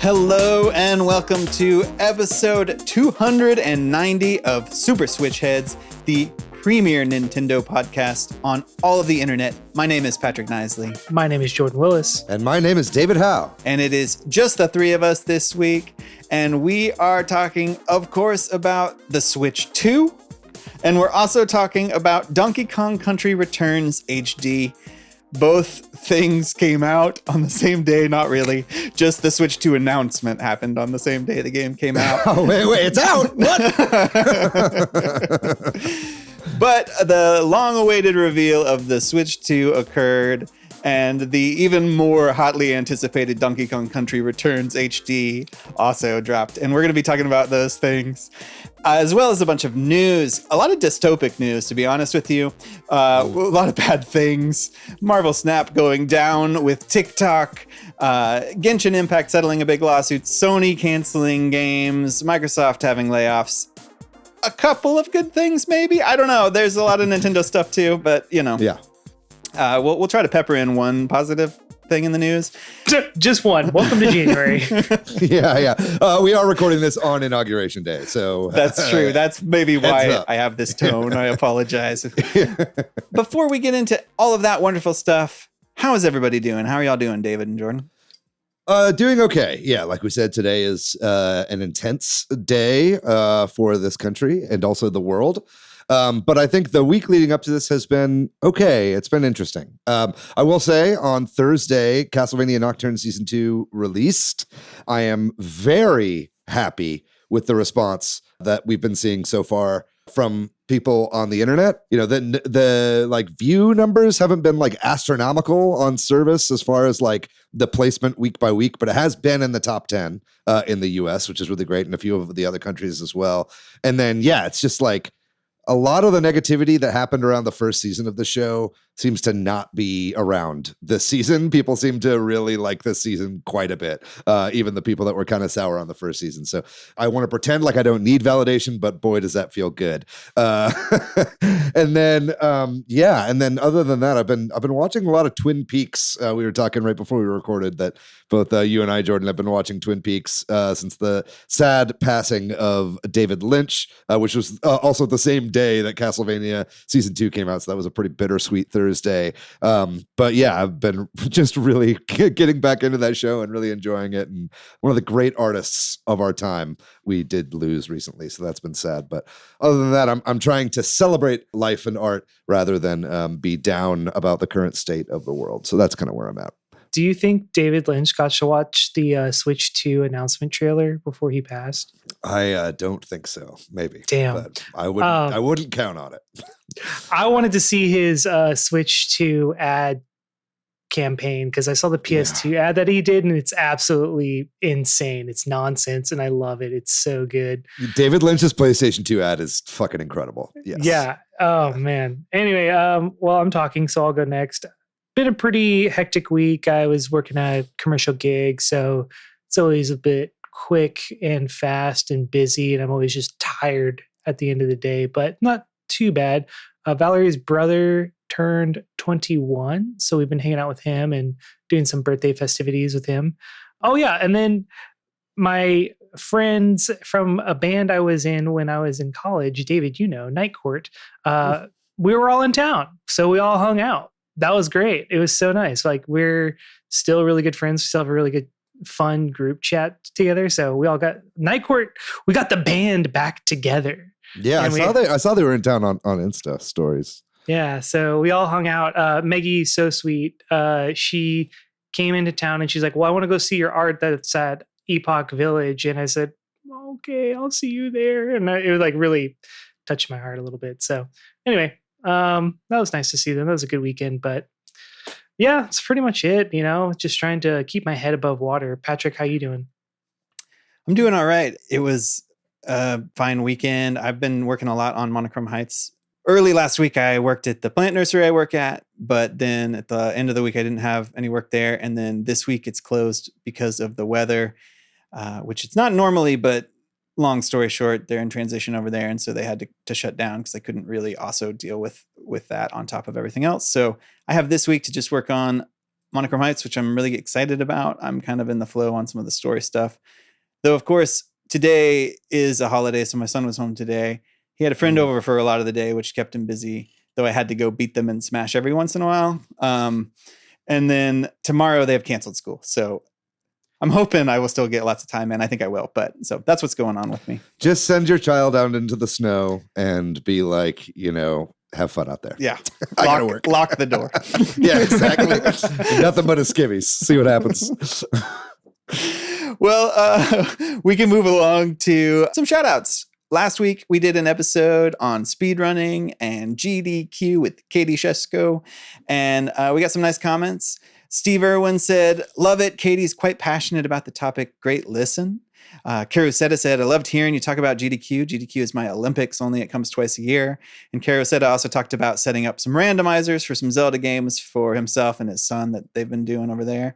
Hello and welcome to episode 290 of Super Switch Heads, the premier Nintendo podcast on all of the internet. My name is Patrick Knisley. My name is Jordan Willis. And my name is David Howe. And it is just the three of us this week. And we are talking, of course, about the Switch 2. And we're also talking about Donkey Kong Country Returns HD. Both things came out on the same day, not really. Just the Switch 2 announcement happened on the same day the game came out. Oh, wait, it's out! What? But the long-awaited reveal of the Switch 2 occurred, and the even more hotly anticipated Donkey Kong Country Returns HD also dropped. And we're going to be talking about those things, as well as a bunch of news. A lot of dystopic news, to be honest with you. A lot of bad things. Marvel Snap going down with TikTok. Genshin Impact settling a big lawsuit. Sony canceling games. Microsoft having layoffs. A couple of good things, maybe. I don't know. There's a lot of Nintendo stuff too, but you know. Yeah. We'll try to pepper in one positive thing in the news. Just one. Welcome to January. Yeah. We are recording this on Inauguration Day, so that's true. That's maybe why I have this tone. I apologize. Before we get into all of that wonderful stuff, how is everybody doing? How are y'all doing, David and Jordan? Doing okay. Yeah, like we said, today is an intense day for this country and also the world. But I think the week leading up to this has been okay. It's been interesting. I will say on Thursday, Castlevania Nocturne Season 2 released. I am very happy with the response that we've been seeing so far from people on the internet. You know, the like view numbers haven't been like astronomical on service as far as like the placement week by week, but it has been in the top 10 in the US, which is really great, and a few of the other countries as well. And then, yeah, it's just like a lot of the negativity that happened around the first season of the show seems to not be around this season. People seem to really like this season quite a bit, even the people that were kind of sour on the first season. So I want to pretend like I don't need validation, but boy, does that feel good. And then other than that, I've been watching a lot of Twin Peaks. We were talking right before we recorded that both you and I, Jordan, have been watching Twin Peaks since the sad passing of David Lynch, which was also the same day that Castlevania Season 2 came out. So that was a pretty bittersweet Thursday. But yeah, I've been just really getting back into that show and really enjoying it. And one of the great artists of our time we did lose recently. So that's been sad. But other than that, I'm trying to celebrate life and art rather than be down about the current state of the world. So that's kind of where I'm at. Do you think David Lynch got to watch the Switch 2 announcement trailer before he passed? I don't think so. Maybe. Damn. But I wouldn't count on it. I wanted to see his Switch 2 ad campaign because I saw the PS2 ad that he did, and it's absolutely insane. It's nonsense, and I love it. It's so good. David Lynch's PlayStation 2 ad is fucking incredible. Yes. Yeah. Oh, man. Anyway, well, I'm talking, so I'll go next. Been a pretty hectic week. I was working at a commercial gig, so it's always a bit quick and fast and busy, and I'm always just tired at the end of the day, but not too bad. Valerie's brother turned 21, so we've been hanging out with him and doing some birthday festivities with him. Oh yeah, and then my friends from a band I was in when I was in college, David, you know, Night Court, we were all in town, so we all hung out. That was great. It was so nice. Like, we're still really good friends. We still have a really good, fun group chat together. So we all got Night Court. We got the band back together. Yeah, I saw they were in town on Insta stories. Yeah, so we all hung out. Maggie's so sweet. She came into town and she's like, "Well, I want to go see your art that's at Epoch Village." And I said, "Okay, I'll see you there." And it was like really touched my heart a little bit. So anyway. That was nice to see them. That was a good weekend, but yeah, that's pretty much it. You know, just trying to keep my head above water. Patrick, how you doing? I'm doing all right. It was a fine weekend. I've been working a lot on Monochrome Heights. Early last week, I worked at the plant nursery I work at, but then at the end of the week, I didn't have any work there. And then this week it's closed because of the weather, which it's not normally, but long story short, they're in transition over there. And so they had to shut down because they couldn't really also deal with that on top of everything else. So I have this week to just work on Monochrome Heights, which I'm really excited about. I'm kind of in the flow on some of the story stuff. Though, of course, today is a holiday, so my son was home today. He had a friend over for a lot of the day, which kept him busy, though I had to go beat them in Smash every once in a while. And then tomorrow they have canceled school. So I'm hoping I will still get lots of time in. I think I will. But so that's what's going on with me. Just send your child out into the snow and be like, have fun out there. Yeah. I gotta work. Lock the door. Yeah, exactly. Nothing but a skivvies. See what happens. Well, we can move along to some shout outs. Last week, we did an episode on speedrunning and GDQ with Katie Shesko, and we got some nice comments. Steve Irwin said, love it. Katie's quite passionate about the topic. Great listen. Karuseta said, I loved hearing you talk about GDQ. GDQ is my Olympics, only it comes twice a year. And Karuseta also talked about setting up some randomizers for some Zelda games for himself and his son that they've been doing over there.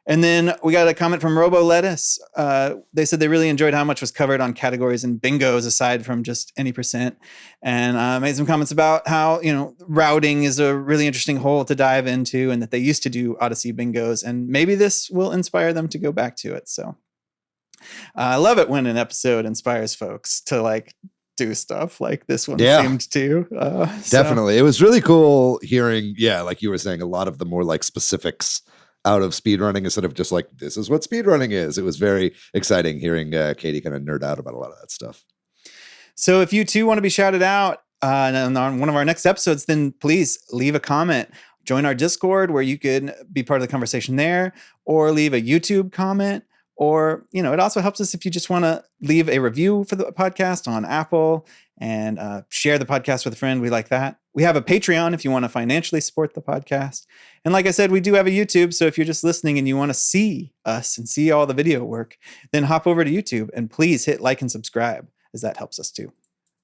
And then we got a comment from Robo Lettuce. They said they really enjoyed how much was covered on categories and bingos aside from just any percent. And made some comments about how, routing is a really interesting hole to dive into and that they used to do Odyssey bingos. And maybe this will inspire them to go back to it. So I love it when an episode inspires folks to do stuff like this one seemed to. Definitely. It was really cool hearing, like you were saying, a lot of the more specifics out of speedrunning instead of just this is what speedrunning is. It was very exciting hearing Katie kind of nerd out about a lot of that stuff. So if you too want to be shouted out on one of our next episodes, then please leave a comment. Join our Discord where you can be part of the conversation there, or leave a YouTube comment. Or, it also helps us if you just want to leave a review for the podcast on Apple and share the podcast with a friend. We like that. We have a Patreon if you want to financially support the podcast. And like I said, we do have a YouTube. So if you're just listening and you want to see us and see all the video work, then hop over to YouTube and please hit like and subscribe, as that helps us too.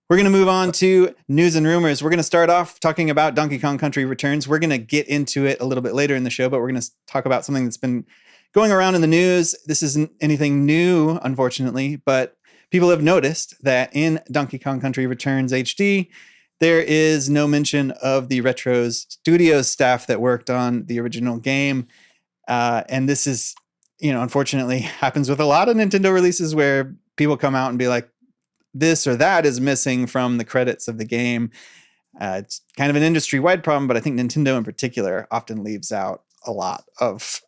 We're going to move on to news and rumors. We're going to start off talking about Donkey Kong Country Returns. We're going to get into it a little bit later in the show, but we're going to talk about something that's been going around in the news. This isn't anything new, unfortunately, but people have noticed that in Donkey Kong Country Returns HD, there is no mention of the Retro Studios staff that worked on the original game. And this is, unfortunately happens with a lot of Nintendo releases where people come out and be like, this or that is missing from the credits of the game. It's kind of an industry-wide problem, but I think Nintendo in particular often leaves out a lot of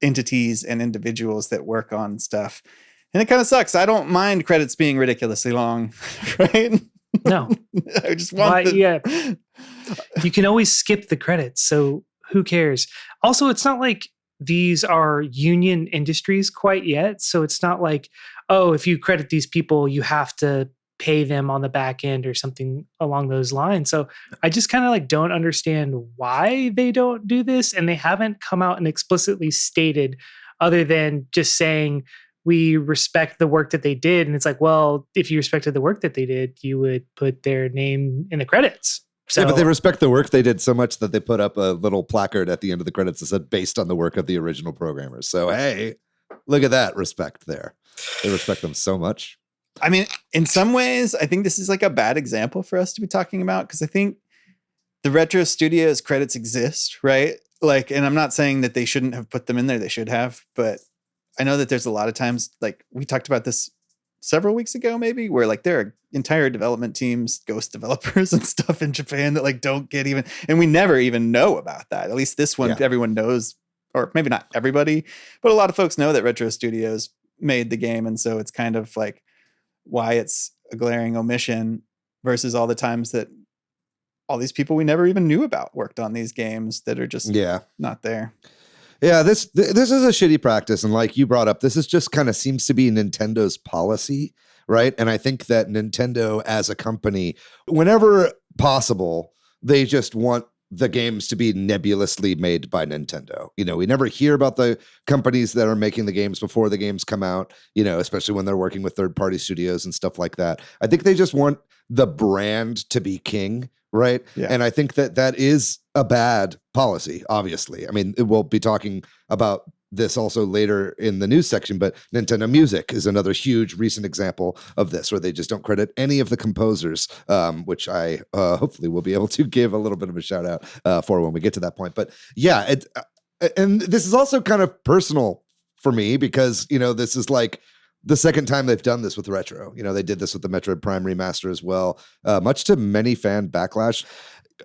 entities and individuals that work on stuff. And it kind of sucks. I don't mind credits being ridiculously long, right? No. I just want you can always skip the credits, so who cares? Also, it's not like these are union industries quite yet, so it's not like, oh, if you credit these people, you have to pay them on the back end or something along those lines. So I just kind of don't understand why they don't do this, and they haven't come out and explicitly stated, other than just saying we respect the work that they did. And it's like, well, if you respected the work that they did, you would put their name in the credits. So, yeah, but they respect the work they did so much that they put up a little placard at the end of the credits that said based on the work of the original programmers. So, hey, look at that respect there. They respect them so much. I mean, in some ways, I think this is a bad example for us to be talking about, because I think the Retro Studios credits exist, right? And I'm not saying that they shouldn't have put them in there. They should have, but I know that there's a lot of times, we talked about this several weeks ago, maybe, where there are entire development teams, ghost developers and stuff in Japan that don't get even, and we never even know about that. At least this one, everyone knows, or maybe not everybody, but a lot of folks know that Retro Studios made the game. And so it's kind of why it's a glaring omission versus all the times that all these people we never even knew about worked on these games that are just not there. Yeah, this is a shitty practice. And like you brought up, this is just kind of seems to be Nintendo's policy, right? And I think that Nintendo as a company, whenever possible, they just want the games to be nebulously made by Nintendo. We never hear about the companies that are making the games before the games come out, especially when they're working with third-party studios and stuff like that. I think they just want the brand to be king, right? Yeah. And I think that is a bad policy, obviously. I mean, we'll be talking about this also later in the news section, but Nintendo Music is another huge recent example of this, where they just don't credit any of the composers, which I hopefully will be able to give a little bit of a shout out for when we get to that point. But yeah, And this is also kind of personal for me because, this is like the second time they've done this with Retro. They did this with the Metroid Prime remaster as well, much to many fan backlash.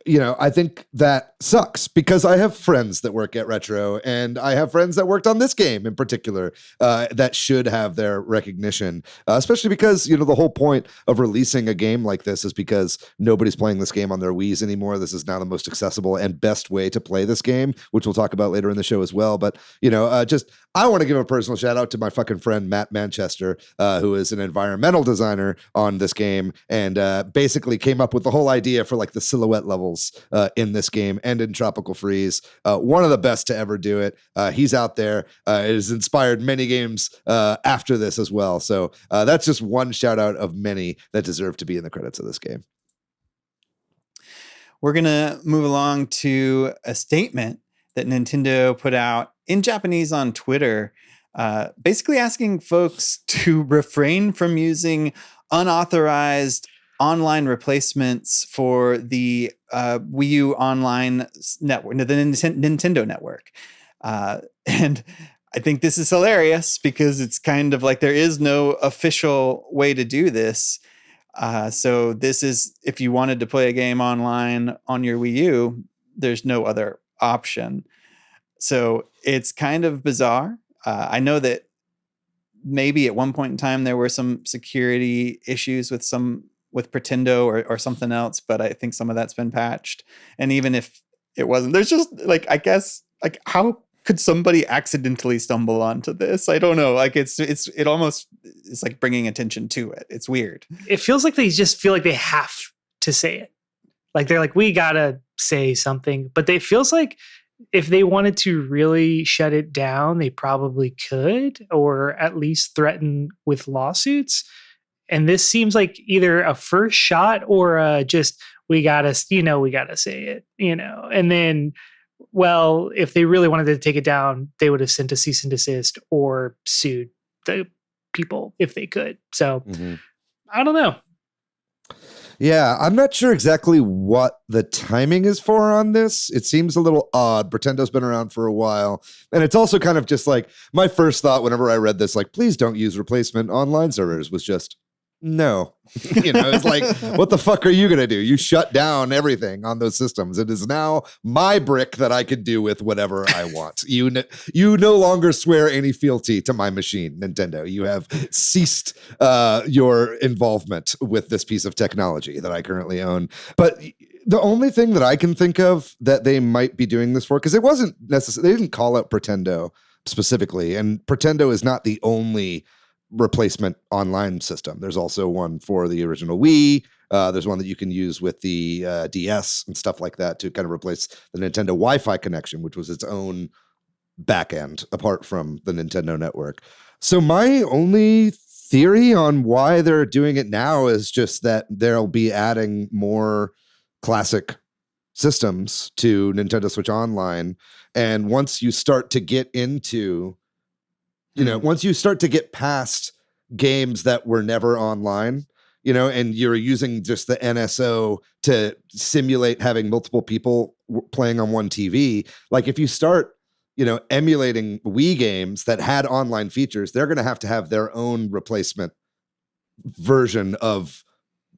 I think that sucks because I have friends that work at Retro and I have friends that worked on this game in particular that should have their recognition, especially because, the whole point of releasing a game like this is because nobody's playing this game on their Wiis anymore. This is now the most accessible and best way to play this game, which we'll talk about later in the show as well. But, I want to give a personal shout out to my fucking friend, Matt Manchester, who is an environmental designer on this game and basically came up with the whole idea for like the silhouette levels in this game and in Tropical Freeze. One of the best to ever do it. He's out there. It has inspired many games after this as well. So that's just one shout out of many that deserve to be in the credits of this game. We're going to move along to a statement that Nintendo put out in Japanese on Twitter, basically asking folks to refrain from using unauthorized online replacements for the Wii U online network, the Nintendo network. And I think this is hilarious because it's kind of like there is no official way to do this. So this is, if you wanted to play a game online on your Wii U, there's no other option. So it's kind of bizarre. I know that maybe at one point in time there were some security issues with Pretendo or something else, but I think some of that's been patched. And even if it wasn't, there's just like, I guess, like how could somebody accidentally stumble onto this? I don't know. Like it almost is like bringing attention to it. It's weird. It feels like they just feel like they have to say it. Like they're like, we gotta say something, but it feels like if they wanted to really shut it down, they probably could, or at least threaten with lawsuits. And this seems like either a first shot or just, we gotta say it, and then, well, if they really wanted to take it down, they would have sent a cease and desist or sued the people if they could. So I don't know. Yeah, I'm not sure exactly what the timing is for on this. It seems a little odd. Pretendo's been around for a while. And it's also kind of just like, my first thought whenever I read this, like, please don't use replacement online servers, was just, no. It's like, what the fuck are you going to do? You shut down everything on those systems. It is now my brick that I can do with whatever I want. You no longer swear any fealty to my machine, Nintendo. You have ceased your involvement with this piece of technology that I currently own. But the only thing that I can think of that they might be doing this for, because it wasn't necessarily, they didn't call out Pretendo specifically, and Pretendo is not the only replacement online system. There's also one for the original Wii. There's one that you can use with the DS and stuff like that to kind of replace the Nintendo Wi-Fi connection, which was its own backend apart from the Nintendo network. So my only theory on why they're doing it now is just that they'll be adding more classic systems to Nintendo Switch Online. And once you start to get into once you start to get past games that were never online, and you're using just the NSO to simulate having multiple people playing on one TV, like if you start, emulating Wii games that had online features, they're going to have their own replacement version of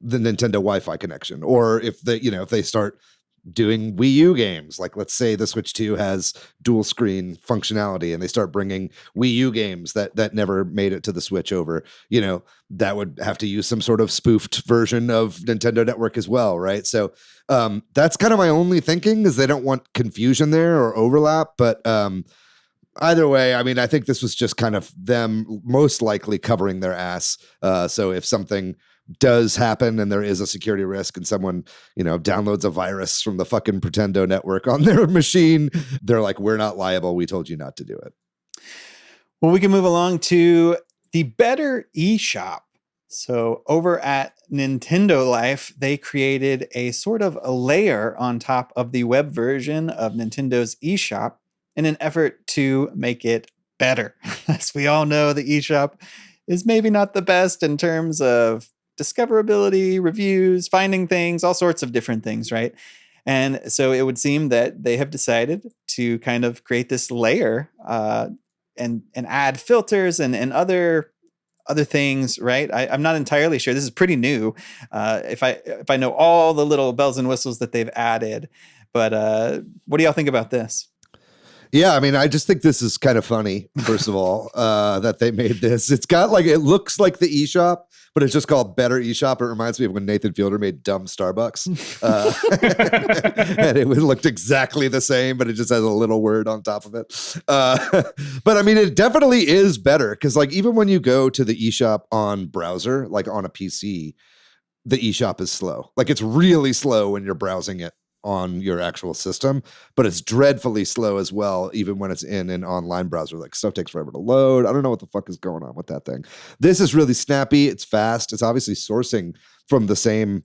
the Nintendo Wi-Fi connection. Or if they start doing Wii U games, like let's say the Switch 2 has dual screen functionality and they start bringing Wii U games that never made it to the Switch over, that would have to use some sort of spoofed version of Nintendo Network as well, right? So that's kind of my only thinking, is they don't want confusion there or overlap. But either way, I mean, I think this was just kind of them most likely covering their ass. So if something does happen and there is a security risk and someone, downloads a virus from the fucking Pretendo network on their machine, they're like, we're not liable. We told you not to do it. Well, we can move along to the Better eShop. So over at Nintendo Life, they created a sort of a layer on top of the web version of Nintendo's eShop in an effort to make it better. As we all know, the eShop is maybe not the best in terms of discoverability, reviews, finding things, all sorts of different things, right? And so it would seem that they have decided to kind of create this layer and add filters and other things, right? I'm not entirely sure. This is pretty new. If I know all the little bells and whistles that they've added, but what do y'all think about this? Yeah, I mean, I just think this is kind of funny, first of all, that they made this. It's got like, it looks like the eShop, but it's just called Better eShop. It reminds me of when Nathan Fielder made Dumb Starbucks. And it looked exactly the same, but it just has a little word on top of it. But I mean, it definitely is better because like even when you go to the eShop on browser, like on a PC, the eShop is slow. Like it's really slow when you're browsing it on your actual system, but it's dreadfully slow as well, even when it's in an online browser. Like stuff takes forever to load. I don't know what the fuck is going on with that thing. This is really snappy. It's fast. It's obviously sourcing from the same,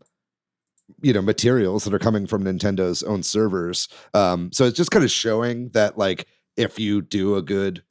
materials that are coming from Nintendo's own servers. So it's just kind of showing that like if you do a good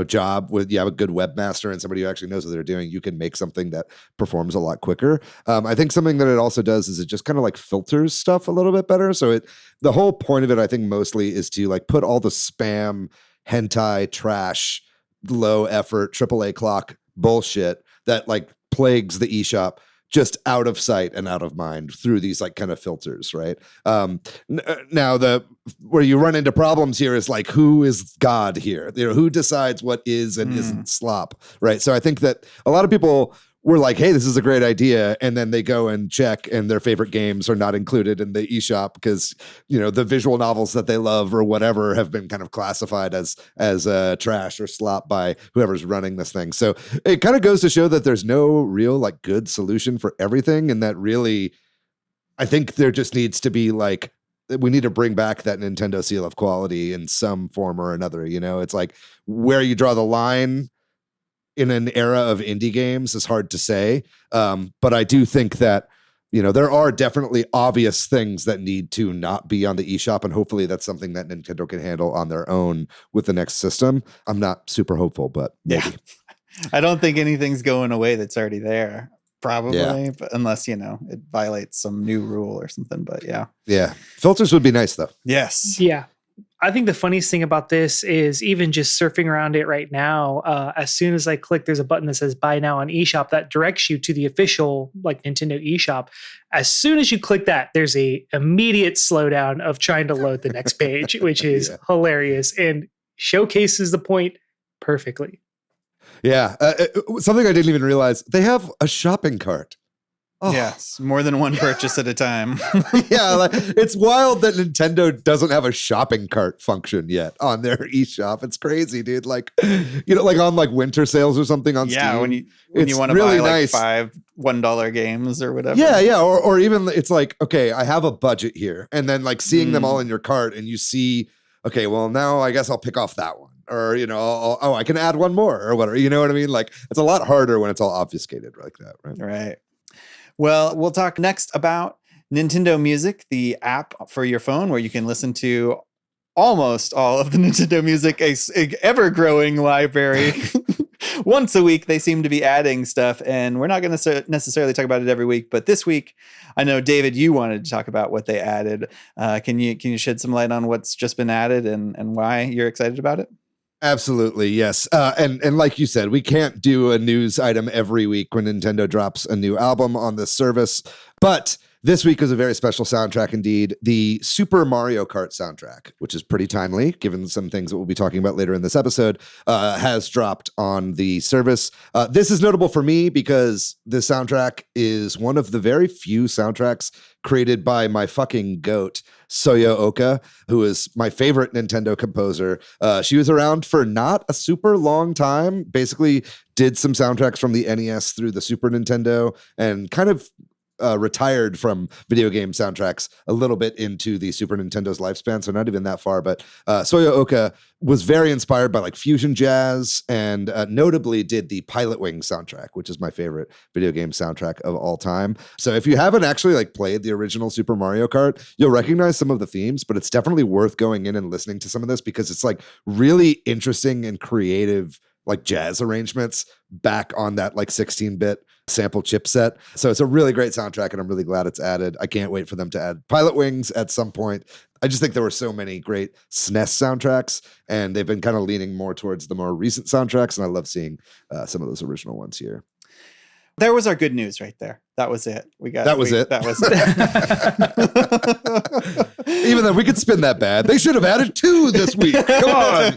job with, you have a good webmaster and somebody who actually knows what they're doing, you can make something that performs a lot quicker. I think something that it also does is it just kind of like filters stuff a little bit better. So the whole point of it, I think mostly is to like put all the spam, hentai, trash, low effort, AAA clock bullshit that like plagues the eShop just out of sight and out of mind through these like kind of filters, right? Now where you run into problems here is like, who is God here? Who decides what is and isn't slop, right? So I think that a lot of people were like, hey, this is a great idea. And then they go and check and their favorite games are not included in the eShop because, the visual novels that they love or whatever have been kind of classified as trash or slop by whoever's running this thing. So it kind of goes to show that there's no real like good solution for everything. And that really, I think there just needs to be like, we need to bring back that Nintendo seal of quality in some form or another. It's like where you draw the line in an era of indie games is hard to say. But I do think that, there are definitely obvious things that need to not be on the eShop. And hopefully that's something that Nintendo can handle on their own with the next system. I'm not super hopeful, but maybe. Yeah. I don't think anything's going away that's already there. Probably, but unless, it violates some new rule or something. But yeah. Yeah. Filters would be nice though. Yes. Yeah. I think the funniest thing about this is even just surfing around it right now, as soon as I click, there's a button that says buy now on eShop that directs you to the official like Nintendo eShop. As soon as you click that, there's a immediate slowdown of trying to load the next page, which is hilarious and showcases the point perfectly. Yeah. Something I didn't even realize, they have a shopping cart. Oh. Yes, more than one purchase at a time. Yeah, like, it's wild that Nintendo doesn't have a shopping cart function yet on their eShop. It's crazy, dude. Like, like on like winter sales or something on Steam. Yeah, when you want to really buy like nice. 5 $1 games or whatever. Yeah, or even it's like, okay, I have a budget here, and then like seeing them all in your cart, and you see, okay, well now I guess I'll pick off that one, or I can add one more or whatever. You know what I mean? Like it's a lot harder when it's all obfuscated like that, right? Right. Well, we'll talk next about Nintendo Music, the app for your phone where you can listen to almost all of the Nintendo Music, a ever-growing library. Once a week, they seem to be adding stuff, and we're not going to necessarily talk about it every week. But this week, I know, David, you wanted to talk about what they added. Can you shed some light on what's just been added and why you're excited about it? Absolutely, yes. And like you said, we can't do a news item every week when Nintendo drops a new album on this service. But this week was a very special soundtrack indeed. The Super Mario Kart soundtrack, which is pretty timely, given some things that we'll be talking about later in this episode, has dropped on the service. This is notable for me because the soundtrack is one of the very few soundtracks created by my fucking goat, Soyo Oka, who is my favorite Nintendo composer. She was around for not a super long time, basically did some soundtracks from the NES through the Super Nintendo and kind of retired from video game soundtracks a little bit into the Super Nintendo's lifespan, so not even that far. But Soyo Oka was very inspired by like fusion jazz, and notably did the Pilot Wing soundtrack, which is my favorite video game soundtrack of all time. So if you haven't actually like played the original Super Mario Kart, you'll recognize some of the themes, but it's definitely worth going in and listening to some of this because it's like really interesting and creative like jazz arrangements back on that like 16-bit sample chipset. So it's a really great soundtrack, and I'm really glad it's added. I can't wait for them to add Pilot Wings at some point. I just think there were so many great SNES soundtracks, and they've been kind of leaning more towards the more recent soundtracks, and I love seeing some of those original ones here. There was our good news right there. That was it. That was it. Even though we could spin that bad, they should have added 2 this week. Come on.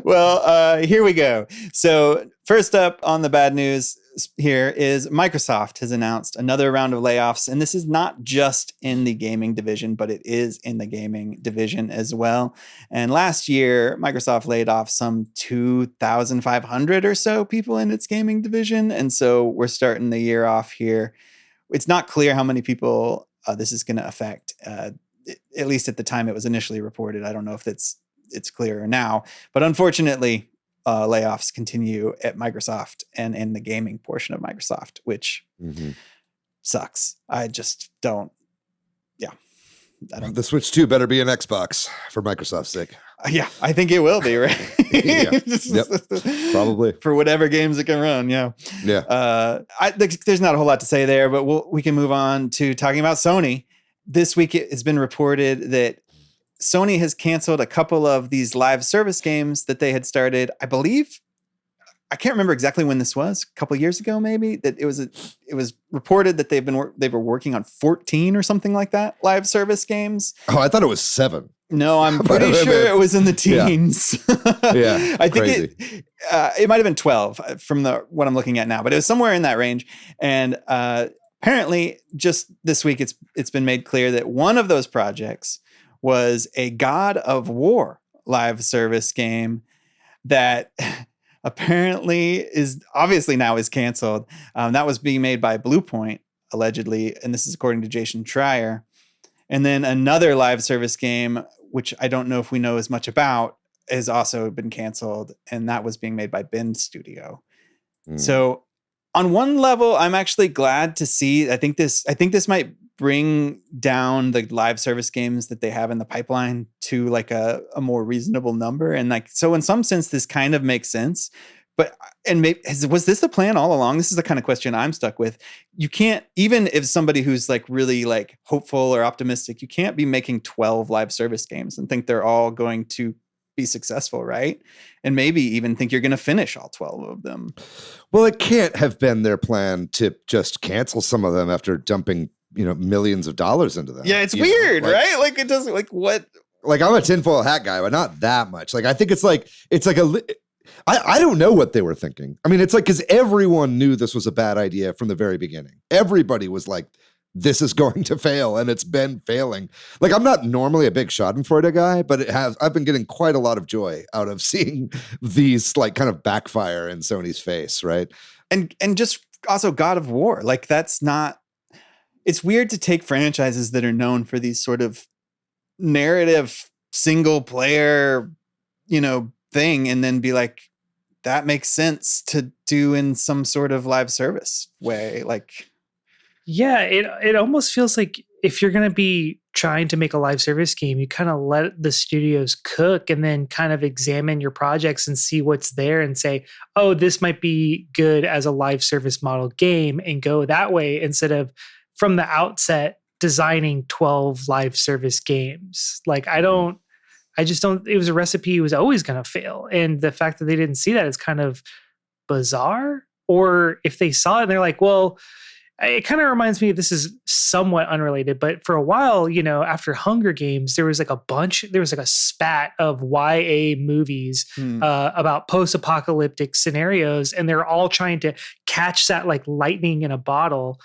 Well, here we go. So first up on the bad news here is Microsoft has announced another round of layoffs. And this is not just in the gaming division, but it is in the gaming division as well. And last year, Microsoft laid off some 2,500 or so people in its gaming division. And so we're starting the year off here. It's not clear how many people this is going to affect, at least at the time it was initially reported. I don't know if it's clearer now, but unfortunately, layoffs continue at Microsoft and in the gaming portion of Microsoft, which sucks. I just don't. Yeah. The Switch 2 better be an Xbox for Microsoft's sake. Yeah, I think it will be, right? Yep. Probably. For whatever games it can run, yeah. Yeah. There's not a whole lot to say there, but we can move on to talking about Sony. This week it's been reported that Sony has canceled a couple of these live service games that they had started. I believe, I can't remember exactly when this was, a couple of years ago, maybe, that it was reported that they were working on 14 or something like that, live service games. Oh, I thought it was 7. No, I'm pretty sure it was in the teens. Yeah, I think it might have been 12 from what I'm looking at now, but it was somewhere in that range. And apparently, just this week, it's been made clear that one of those projects was a God of War live service game that apparently is canceled. That was being made by Bluepoint, allegedly, and this is according to Jason Schreier. And then another live service game, which I don't know if we know as much about, has also been canceled, and that was being made by Bend Studio. So on one level, I'm actually glad to see. I think this might bring down the live service games that they have in the pipeline to like a more reasonable number. And like, so in some sense, this kind of makes sense. But, and maybe, was this the plan all along? This is the kind of question I'm stuck with. You can't, even if somebody who's like really like hopeful or optimistic, you can't be making 12 live service games and think they're all going to be successful, right? And maybe even think you're going to finish all 12 of them. Well, it can't have been their plan to just cancel some of them after dumping, millions of dollars into them. Yeah, it's weird, right? Like it doesn't, like what? Like I'm a tinfoil hat guy, but not that much. Like I think it's like I don't know what they were thinking. I mean, it's like, because everyone knew this was a bad idea from the very beginning. Everybody was like, this is going to fail, and it's been failing. Like, I'm not normally a big Schadenfreude guy, but I've been getting quite a lot of joy out of seeing these like kind of backfire in Sony's face, right? And just also God of War. Like it's weird to take franchises that are known for these sort of narrative single player, thing, and then be like, that makes sense to do in some sort of live service way. Like, yeah, it almost feels like if you're going to be trying to make a live service game, you kind of let the studios cook and then kind of examine your projects and see what's there and say, oh, this might be good as a live service model game, and go that way instead of from the outset designing 12 live service games. Like, I just don't, it was a recipe was always going to fail. And the fact that they didn't see that is kind of bizarre. Or if they saw it and they're like, well, it kind of reminds me, this is somewhat unrelated, but for a while, after Hunger Games, there was like a spat of YA movies about post-apocalyptic scenarios. And they're all trying to catch that like lightning in a bottle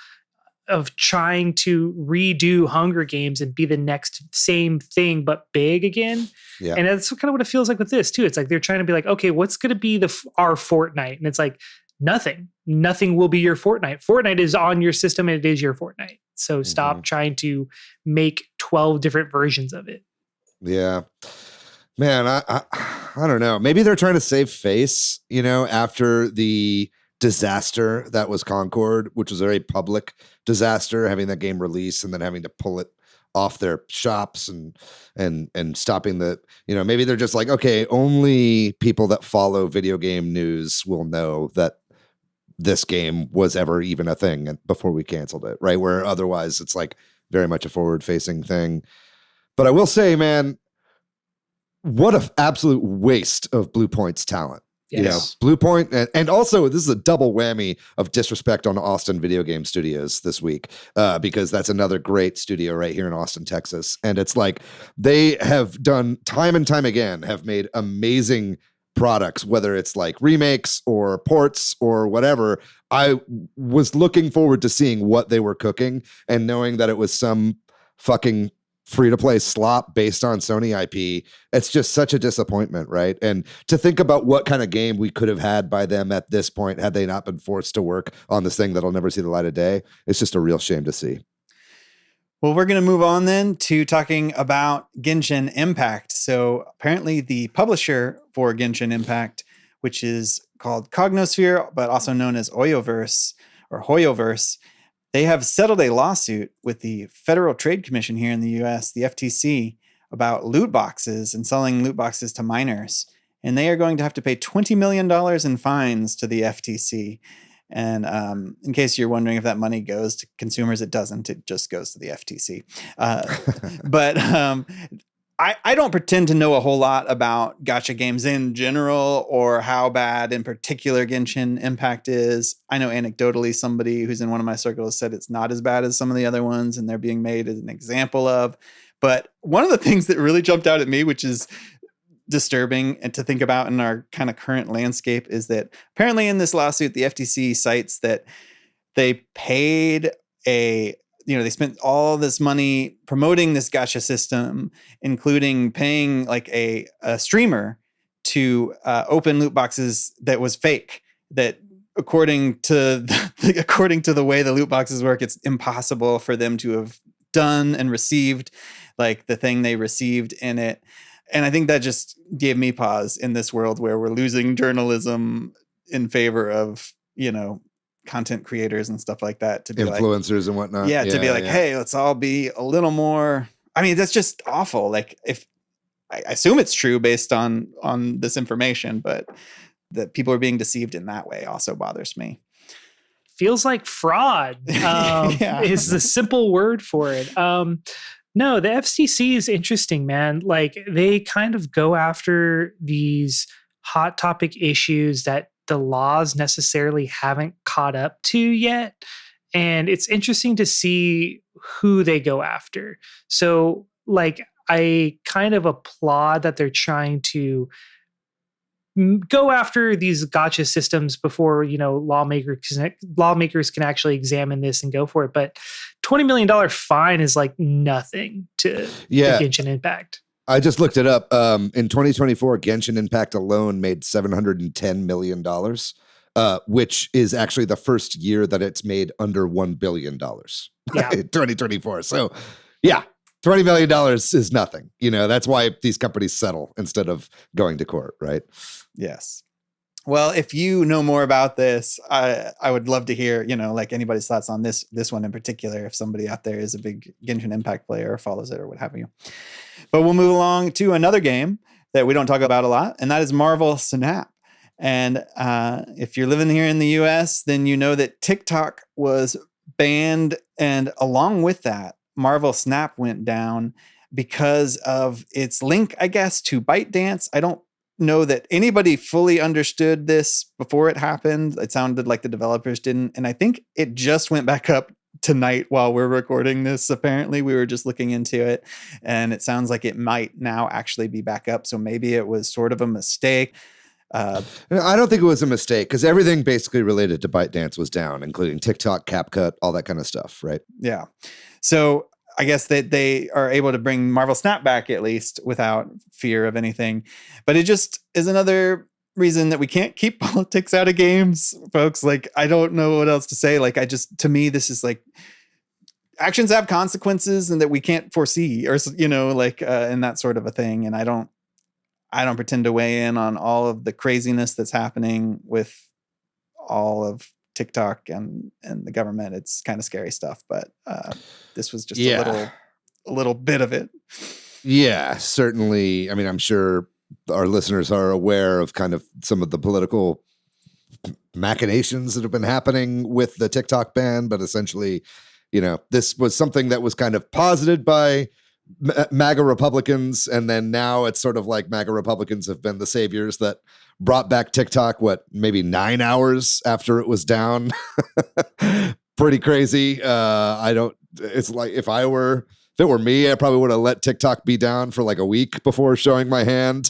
of trying to redo Hunger Games and be the next same thing, but big again. Yeah. And that's kind of what it feels like with this too. It's like, they're trying to be like, okay, what's going to be our Fortnite? And it's like, nothing will be your Fortnite. Fortnite is on your system and it is your Fortnite. So stop trying to make 12 different versions of it. Yeah, man, I don't know. Maybe they're trying to save face, after the disaster that was Concord, which was a very public disaster, having that game release and then having to pull it off their shops and stopping the, maybe they're just like, okay, only people that follow video game news will know that this game was ever even a thing before we canceled it, right? Where otherwise it's like very much a forward-facing thing. But I will say, man, what an absolute waste of Blue Point's talent. You know, Blue Point, and also this is a double whammy of disrespect on Austin Video Game Studios this week, because that's another great studio right here in Austin, Texas. And it's like they have done time and time again, have made amazing products, whether it's like remakes or ports or whatever. I was looking forward to seeing what they were cooking and knowing that it was some fucking free-to-play slop based on Sony IP. It's just such a disappointment, right? And to think about what kind of game we could have had by them at this point had they not been forced to work on this thing that'll never see the light of day, it's just a real shame to see. Well, we're going to move on then to talking about Genshin Impact. So apparently the publisher for Genshin Impact, which is called Cognosphere, but also known as Hoyoverse, they have settled a lawsuit with the Federal Trade Commission here in the US, the FTC, about loot boxes and selling loot boxes to minors. And they are going to have to pay $20 million in fines to the FTC. And in case you're wondering if that money goes to consumers, it doesn't. It just goes to the FTC. But I don't pretend to know a whole lot about gacha games in general or how bad in particular Genshin Impact is. I know anecdotally somebody who's in one of my circles said it's not as bad as some of the other ones and they're being made as an example of. But one of the things that really jumped out at me, which is disturbing and to think about in our kind of current landscape, is that apparently in this lawsuit, the FTC cites that they paid they spent all this money promoting this gacha system, including paying like a streamer to open loot boxes that was fake. That according to the way the loot boxes work, it's impossible for them to have done and received like the thing they received in it. And I think that just gave me pause in this world where we're losing journalism in favor of, content creators and stuff like that, to be influencers and whatnot. Yeah, to be like, hey, let's all be a little more. I mean, that's just awful. Like, if I assume it's true based on this information, but that people are being deceived in that way also bothers me. Feels like fraud is the simple word for it. No, the FCC is interesting, man. Like, they kind of go after these hot topic issues that the laws necessarily haven't caught up to yet. And it's interesting to see who they go after. So, like, I kind of applaud that they're trying to go after these gacha systems before, lawmakers can actually examine this and go for it. But $20 million fine is like nothing to Genshin Impact. I just looked it up. In 2024, Genshin Impact alone made $710 million, which is actually the first year that it's made under $1 billion. Yeah. 2024. So, yeah, $20 million is nothing. That's why these companies settle instead of going to court, right? Yes. Well, if you know more about this, I would love to hear, like anybody's thoughts on this one in particular, if somebody out there is a big Genshin Impact player or follows it or what have you. But we'll move along to another game that we don't talk about a lot, and that is Marvel Snap. And if you're living here in the US, then you know that TikTok was banned, and along with that, Marvel Snap went down because of its link, I guess, to ByteDance. I don't know that anybody fully understood this before it happened. It sounded like the developers didn't. And I think it just went back up tonight while we're recording this. Apparently, we were just looking into it, and it sounds like it might now actually be back up. So maybe it was sort of a mistake. I don't think it was a mistake, because everything basically related to ByteDance was down, including TikTok, CapCut, all that kind of stuff, right? Yeah. So I guess that they are able to bring Marvel Snap back at least without fear of anything. But it just is another reason that we can't keep politics out of games, folks. Like, I don't know what else to say. Like, to me, this is like actions have consequences and that we can't foresee, or, and that sort of a thing. And I don't pretend to weigh in on all of the craziness that's happening with all of TikTok and the government. It's kind of scary stuff, but this was just a little bit of it. Yeah, certainly. I mean, I'm sure our listeners are aware of kind of some of the political machinations that have been happening with the TikTok ban, but essentially, this was something that was kind of posited by MAGA Republicans, and then now it's sort of like MAGA Republicans have been the saviors that brought back TikTok, maybe 9 hours after it was down. Pretty crazy. It's like if it were me, I probably would have let TikTok be down for like a week before showing my hand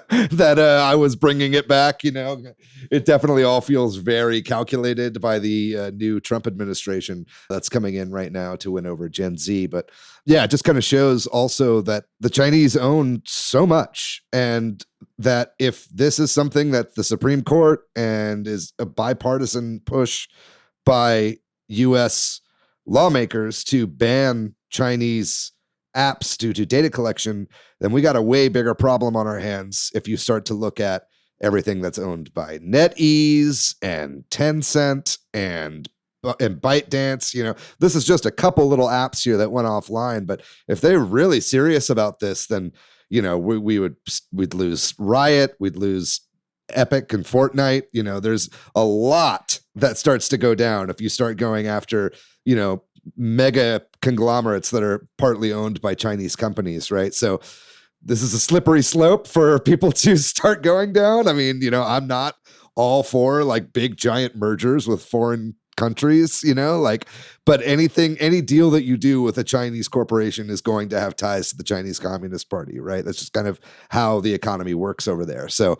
that I was bringing it back. It definitely all feels very calculated by the new Trump administration that's coming in right now to win over Gen Z. But yeah, it just kind of shows also that the Chinese own so much, and that if this is something that the Supreme Court and is a bipartisan push by U.S. lawmakers to ban Chinese apps due to data collection, then we got a way bigger problem on our hands if you start to look at everything that's owned by NetEase and Tencent and ByteDance. This is just a couple little apps here that went offline, but if they're really serious about this, then we'd lose Riot, we'd lose Epic and Fortnite. There's a lot that starts to go down if you start going after mega conglomerates that are partly owned by Chinese companies, right? So this is a slippery slope for people to start going down. I mean, I'm not all for like big giant mergers with foreign countries, but any deal that you do with a Chinese corporation is going to have ties to the Chinese Communist Party, right? That's just kind of how the economy works over there. So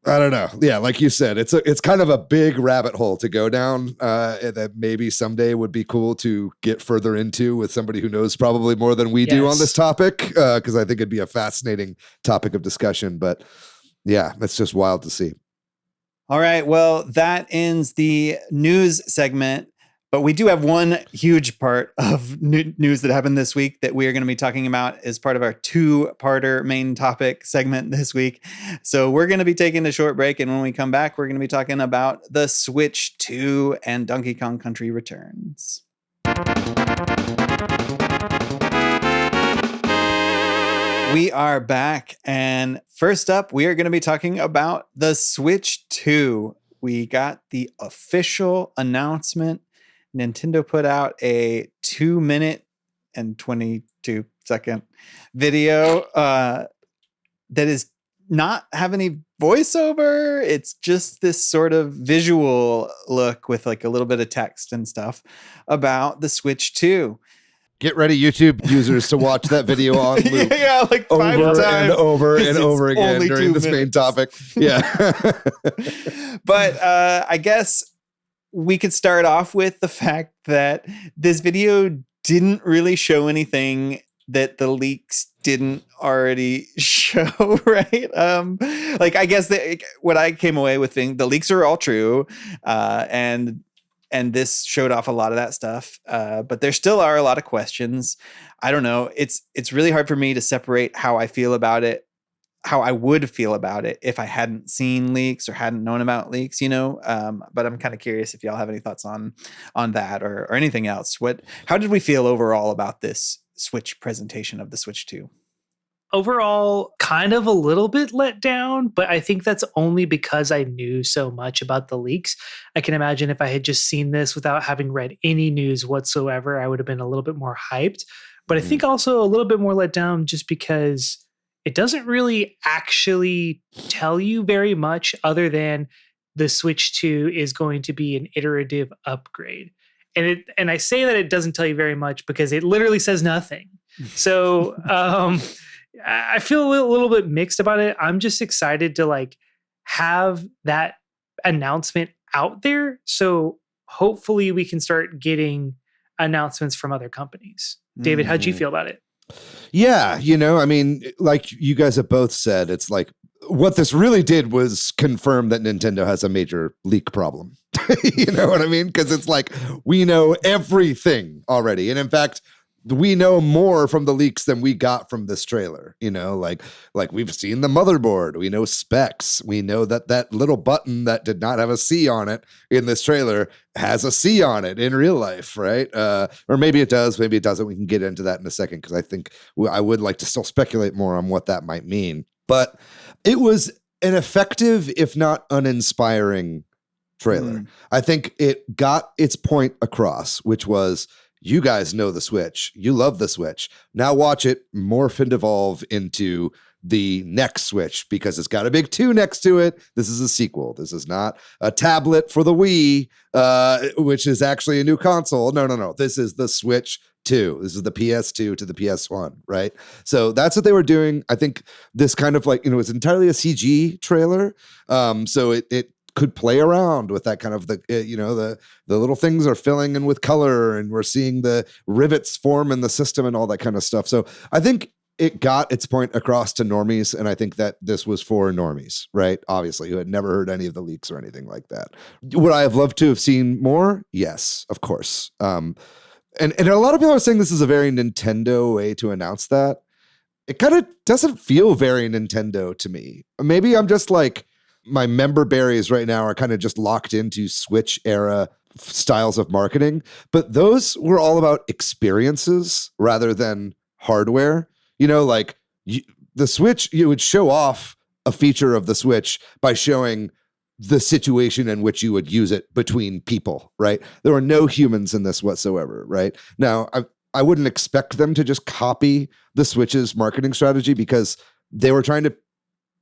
I don't know. Yeah, like you said, it's kind of a big rabbit hole to go down that maybe someday would be cool to get further into with somebody who knows probably more than we do on this topic, because I think it'd be a fascinating topic of discussion. But yeah, it's just wild to see. All right. Well, that ends the news segment. But we do have one huge part of news that happened this week that we are going to be talking about as part of our two-parter main topic segment this week. So we're going to be taking a short break, and when we come back, we're going to be talking about the Switch 2 and Donkey Kong Country Returns. We are back, and first up, we are going to be talking about the Switch 2. We got the official announcement. Nintendo put out a 2-minute and 22-second video that is not have any voiceover. It's just this sort of visual look with like a little bit of text and stuff about the Switch 2. Get ready, YouTube users, to watch that video on loop. Yeah, like 5 over times. And over and over again during this main topic. Yeah. But I guess we could start off with the fact that this video didn't really show anything that the leaks didn't already show, right? Like, I guess what I came away with the leaks are all true, and this showed off a lot of that stuff, but there still are a lot of questions. I don't know. It's really hard for me to separate how I feel about it, how I would feel about it if I hadn't seen leaks or hadn't known about leaks, but I'm kind of curious if y'all have any thoughts on that or anything else. How did we feel overall about this Switch presentation of the Switch 2? Overall, kind of a little bit let down, but I think that's only because I knew so much about the leaks. I can imagine if I had just seen this without having read any news whatsoever, I would have been a little bit more hyped. But I think also a little bit more let down just because it doesn't really actually tell you very much other than the Switch 2 is going to be an iterative upgrade. And I say that it doesn't tell you very much because it literally says nothing. So I feel a little bit mixed about it. I'm just excited to have that announcement out there. So hopefully we can start getting announcements from other companies. David, how'd you feel about it? Yeah, I mean, like you guys have both said, it's like what this really did was confirm that Nintendo has a major leak problem. You know what I mean? Because it's like we know everything already. And in fact, we know more from the leaks than we got from this trailer. Like we've seen the motherboard, we know specs, we know that little button that did not have a C on it in this trailer has a C on it in real life, right? Or maybe it does, maybe it doesn't. We can get into that in a second because I think I would like to still speculate more on what that might mean. But it was an effective, if not uninspiring trailer. I think it got its point across, which was, you guys know the Switch. You love the Switch. Now watch it morph and evolve into the next Switch, because it's got a big 2 next to it. This is a sequel. This is not a tablet for the Wii, which is actually a new console. No. This is the Switch 2. This is the PS2 to the PS1, right? So that's what they were doing. I think this kind of like, it's entirely a CG trailer. So it could play around with that kind of the little things are filling in with color, and we're seeing the rivets form in the system and all that kind of stuff. So I think it got its point across to normies, and I think that this was for normies, right? Obviously, who had never heard any of the leaks or anything like that. Would I have loved to have seen more? Yes, of course. And a lot of people are saying this is a very Nintendo way to announce that. It kind of doesn't feel very Nintendo to me. Maybe I'm just like, my member berries right now are kind of just locked into Switch era styles of marketing, but those were all about experiences rather than hardware. The Switch, you would show off a feature of the Switch by showing the situation in which you would use it between people, right? There were no humans in this whatsoever, right? Now, I wouldn't expect them to just copy the Switch's marketing strategy, because they were trying to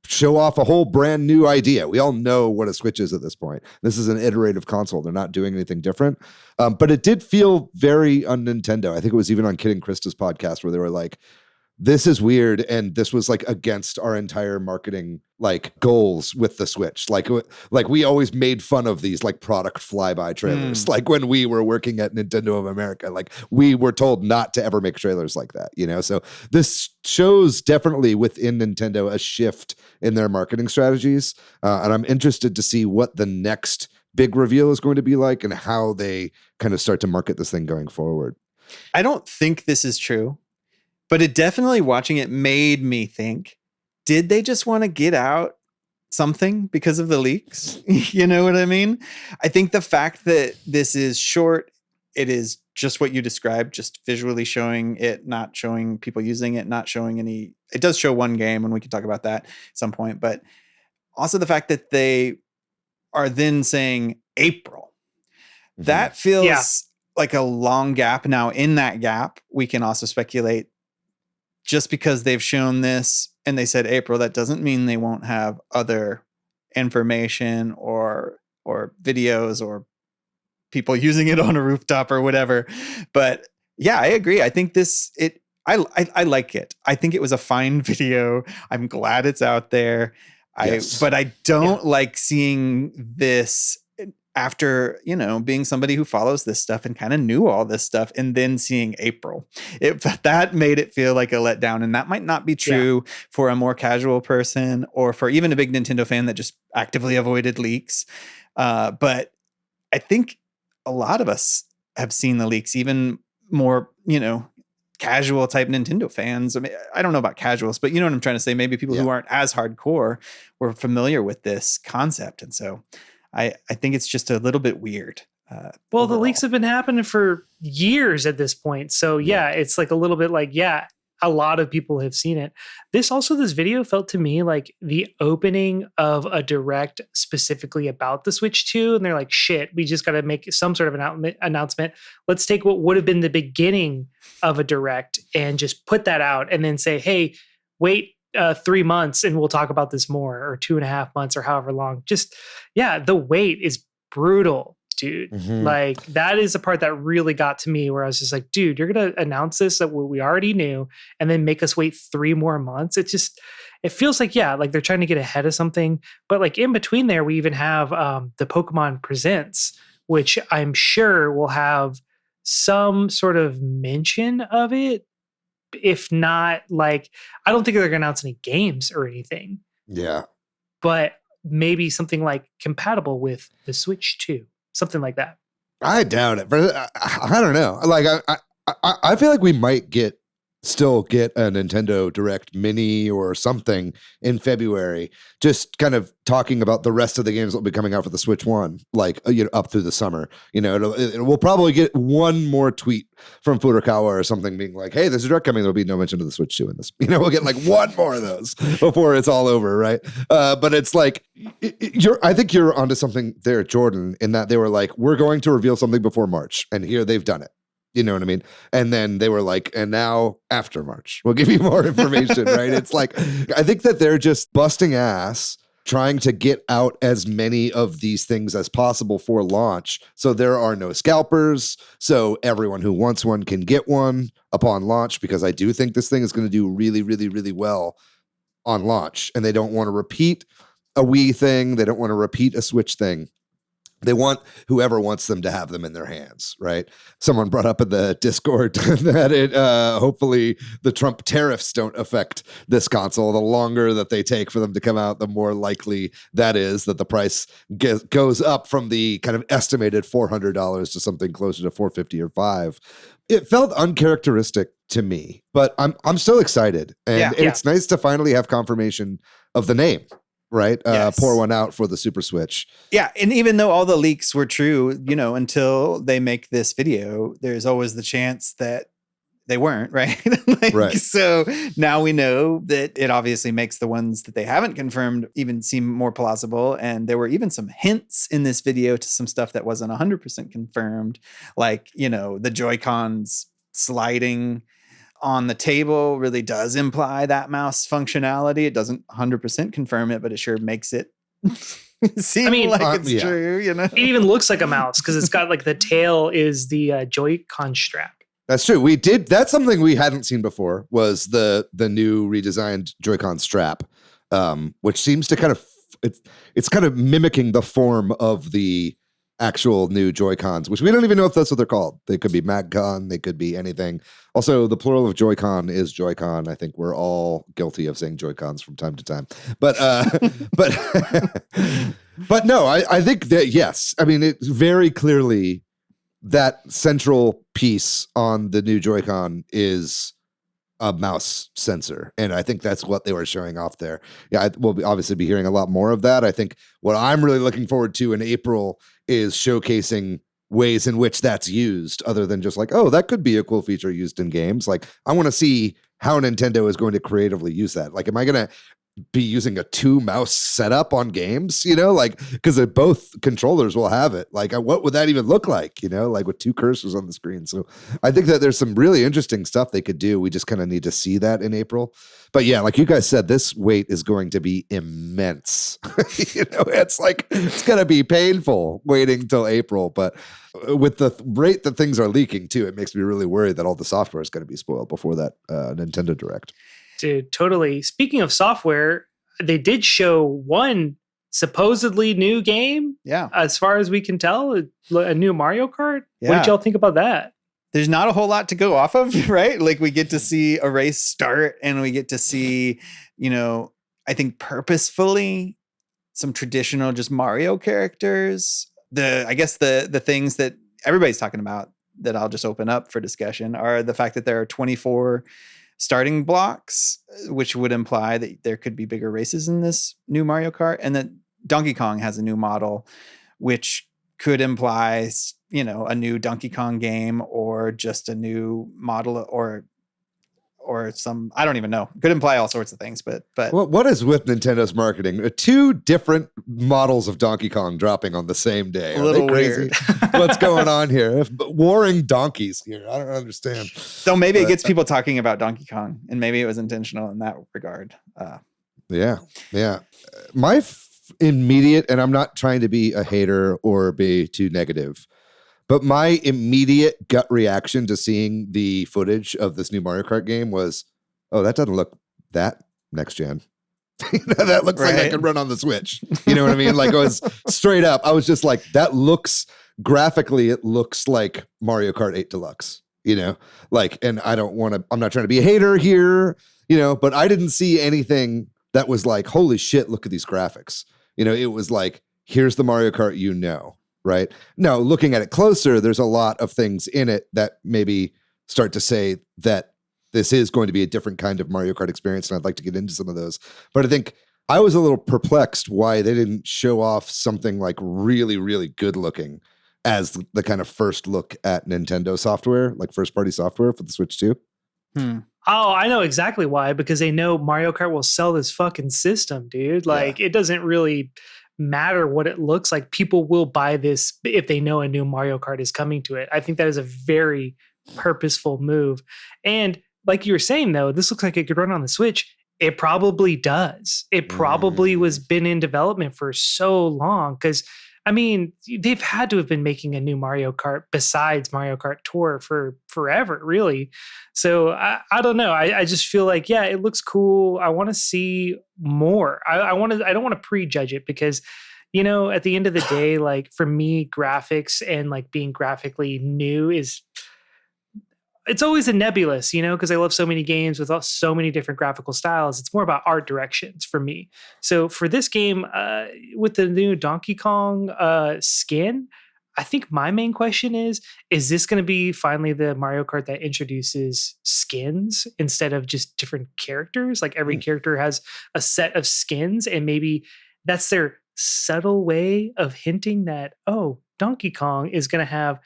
show off a whole brand new idea. We all know what a Switch is at this point. This is an iterative console. They're not doing anything different. But it did feel very un-Nintendo. I think it was even on Kid and Krista's podcast where they were like, this is weird, and this was like against our entire marketing like goals with the Switch. Like we always made fun of these like product flyby trailers. Like when we were working at Nintendo of America, like we were told not to ever make trailers like that, So this shows definitely within Nintendo a shift in their marketing strategies, and I'm interested to see what the next big reveal is going to be like and how they kind of start to market this thing going forward. I don't think this is true. But it definitely, watching it, made me think, did they just want to get out something because of the leaks? You know what I mean? I think the fact that this is short, it is just what you described, just visually showing it, not showing people using it, not showing any. It does show one game, and we can talk about that at some point. But also the fact that they are then saying April. That feels like a long gap. Now, in that gap, we can also speculate, just because they've shown this and they said April, that doesn't mean they won't have other information or videos or people using it on a rooftop or whatever. But yeah, I agree. I think I like it. I think it was a fine video. I'm glad it's out there. But I don't like seeing this after, being somebody who follows this stuff and kind of knew all this stuff, and then seeing April. That made it feel like a letdown. And that might not be true for a more casual person or for even a big Nintendo fan that just actively avoided leaks. But I think a lot of us have seen the leaks, even more, casual type Nintendo fans. I mean, I don't know about casuals, but you know what I'm trying to say? Maybe people who aren't as hardcore were familiar with this concept. And so I think it's just a little bit weird. Well, overall. the leaks have been happening for years at this point. So it's like a little bit like, a lot of people have seen it. This video felt to me like the opening of a direct specifically about the Switch 2. And they're like, shit, we just got to make some sort of an announcement. Let's take what would have been the beginning of a direct and just put that out and then say, hey, wait 3 months and we'll talk about this more, or 2.5 months, or however long. Just, the wait is brutal, dude. Like, that is the part that really got to me, where I was just like, dude, you're going to announce this that we already knew and then make us wait 3 more months. It feels like, like they're trying to get ahead of something. But like in between there, we even have the Pokemon Presents, which I'm sure will have some sort of mention of it. If not, like, I don't think they're going to announce any games or anything. Yeah. But maybe something like compatible with the Switch 2. Something like that. I doubt it. But I don't know. Like, I feel like we might get still get a Nintendo Direct Mini or something in February, just kind of talking about the rest of the games that will be coming out for the Switch 1, like, up through the summer. We'll probably get one more tweet from Furukawa or something being like, hey, there's a Direct coming. There'll be no mention of the Switch 2 in this. We'll get like one more of those before it's all over, right? But it's like, I think you're onto something there, Jordan, in that they were like, we're going to reveal something before March. And here they've done it. You know what I mean? And then they were like, and now after March, we'll give you more information, right? It's like, I think that they're just busting ass trying to get out as many of these things as possible for launch. So there are no scalpers. So everyone who wants one can get one upon launch, because I do think this thing is going to do really, really, really well on launch. And they don't want to repeat a Wii thing. They don't want to repeat a Switch thing. They want whoever wants them to have them in their hands, right? Someone brought up in the Discord that hopefully the Trump tariffs don't affect this console. The longer that they take for them to come out, the more likely that is that the price goes up from the kind of estimated $400 to something closer to $450 or $500. It felt uncharacteristic to me, but I'm still excited, and it's nice to finally have confirmation of the name. Right? Yes. Pour one out for the Super Switch. Yeah. And even though all the leaks were true, until they make this video, there's always the chance that they weren't, right? Right. So now we know that it obviously makes the ones that they haven't confirmed even seem more plausible. And there were even some hints in this video to some stuff that wasn't 100% confirmed, like, the Joy-Cons sliding on the table really does imply that mouse functionality. It doesn't 100% confirm it, but it sure makes it seem like it's true, It even looks like a mouse because it's got like the tail is the Joy-Con strap. That's true. That's something we hadn't seen before, was the new redesigned Joy-Con strap, which seems to kind of, it's kind of mimicking the form of the actual new Joy-Cons, which we don't even know if that's what they're called. They could be MagCon, they could be anything. Also, the plural of Joy-Con is Joy-Con. I think we're all guilty of saying Joy-Cons from time to time. But but no, I think that, yes. I mean, it's very clearly that central piece on the new Joy-Con is a mouse sensor. And I think that's what they were showing off there. Yeah, we'll obviously be hearing a lot more of that. I think what I'm really looking forward to in April is showcasing ways in which that's used, other than just like, oh, that could be a cool feature used in games. Like, I want to see how Nintendo is going to creatively use that. Like, am I going to be using a 2-mouse setup on games, because both controllers will have it. Like, what would that even look like, like with 2 cursors on the screen? So I think that there's some really interesting stuff they could do. We just kind of need to see that in April. But yeah, like you guys said, this wait is going to be immense. It's like, it's going to be painful waiting till April. But with the rate that things are leaking too, it makes me really worried that all the software is going to be spoiled before that Nintendo Direct. Dude, totally. Speaking of software, they did show one supposedly new game. Yeah. As far as we can tell, a new Mario Kart. Yeah. What did y'all think about that? There's not a whole lot to go off of, right? Like, we get to see a race start, and we get to see, I think purposefully some traditional just Mario characters. I guess the things that everybody's talking about that I'll just open up for discussion are the fact that there are 24 starting blocks, which would imply that there could be bigger races in this new Mario Kart, and that Donkey Kong has a new model, which could imply, a new Donkey Kong game, or just a new model, or some, I don't even know. Could imply all sorts of things, but what is with Nintendo's marketing? 2 different models of Donkey Kong dropping on the same day. A little crazy? Weird. What's going on here? Warring donkeys here. I don't understand. So maybe it gets people talking about Donkey Kong, and maybe it was intentional in that regard. Yeah. My immediate, and I'm not trying to be a hater or be too negative, but my immediate gut reaction to seeing the footage of this new Mario Kart game was, oh, that doesn't look that next gen. That looks like I could run on the Switch. You know what I mean? Like, it was straight up. I was just like, that looks, graphically, it looks like Mario Kart 8 Deluxe, like, and I'm not trying to be a hater here, but I didn't see anything that was like, holy shit, look at these graphics. It was like, here's the Mario Kart, right? Now, looking at it closer, there's a lot of things in it that maybe start to say that this is going to be a different kind of Mario Kart experience, and I'd like to get into some of those. But I think I was a little perplexed why they didn't show off something like really, really good looking as the kind of first look at Nintendo software, like first party software for the Switch 2. Oh, I know exactly why, because they know Mario Kart will sell this fucking system, dude. Like, it doesn't really matter what it looks like. People will buy this if they know a new Mario Kart is coming to it. I think that is a very purposeful move. And like you were saying, though, this looks like it could run on the Switch. It probably does. It probably was been in development for so long, because I mean, they've had to have been making a new Mario Kart besides Mario Kart Tour for forever, really. So I don't know. I just feel like, yeah, it looks cool. I want to see more. I don't want to prejudge it, because, you know, at the end of the day, like for me, graphics and like being graphically new it's always a nebulous, you know, because I love so many games with so many different graphical styles. It's more about art directions for me. So for this game, with the new Donkey Kong skin, I think my main question is this going to be finally the Mario Kart that introduces skins instead of just different characters? Like every character has a set of skins, and maybe that's their subtle way of hinting that, oh, Donkey Kong is going to have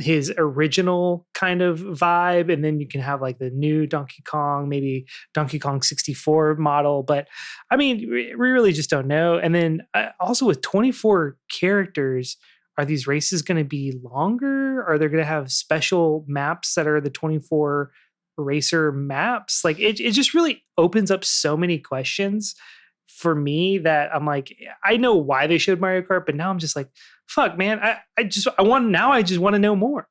his original kind of vibe, and then you can have like the new Donkey Kong, maybe Donkey Kong 64 model. But I mean, we really just don't know. And then also with 24 characters, are these races going to be longer? Are they going to have special maps that are the 24 racer maps? Like it just really opens up so many questions for me that I'm like, I know why they showed Mario Kart, but now I'm just like, fuck, man, I just want to know more.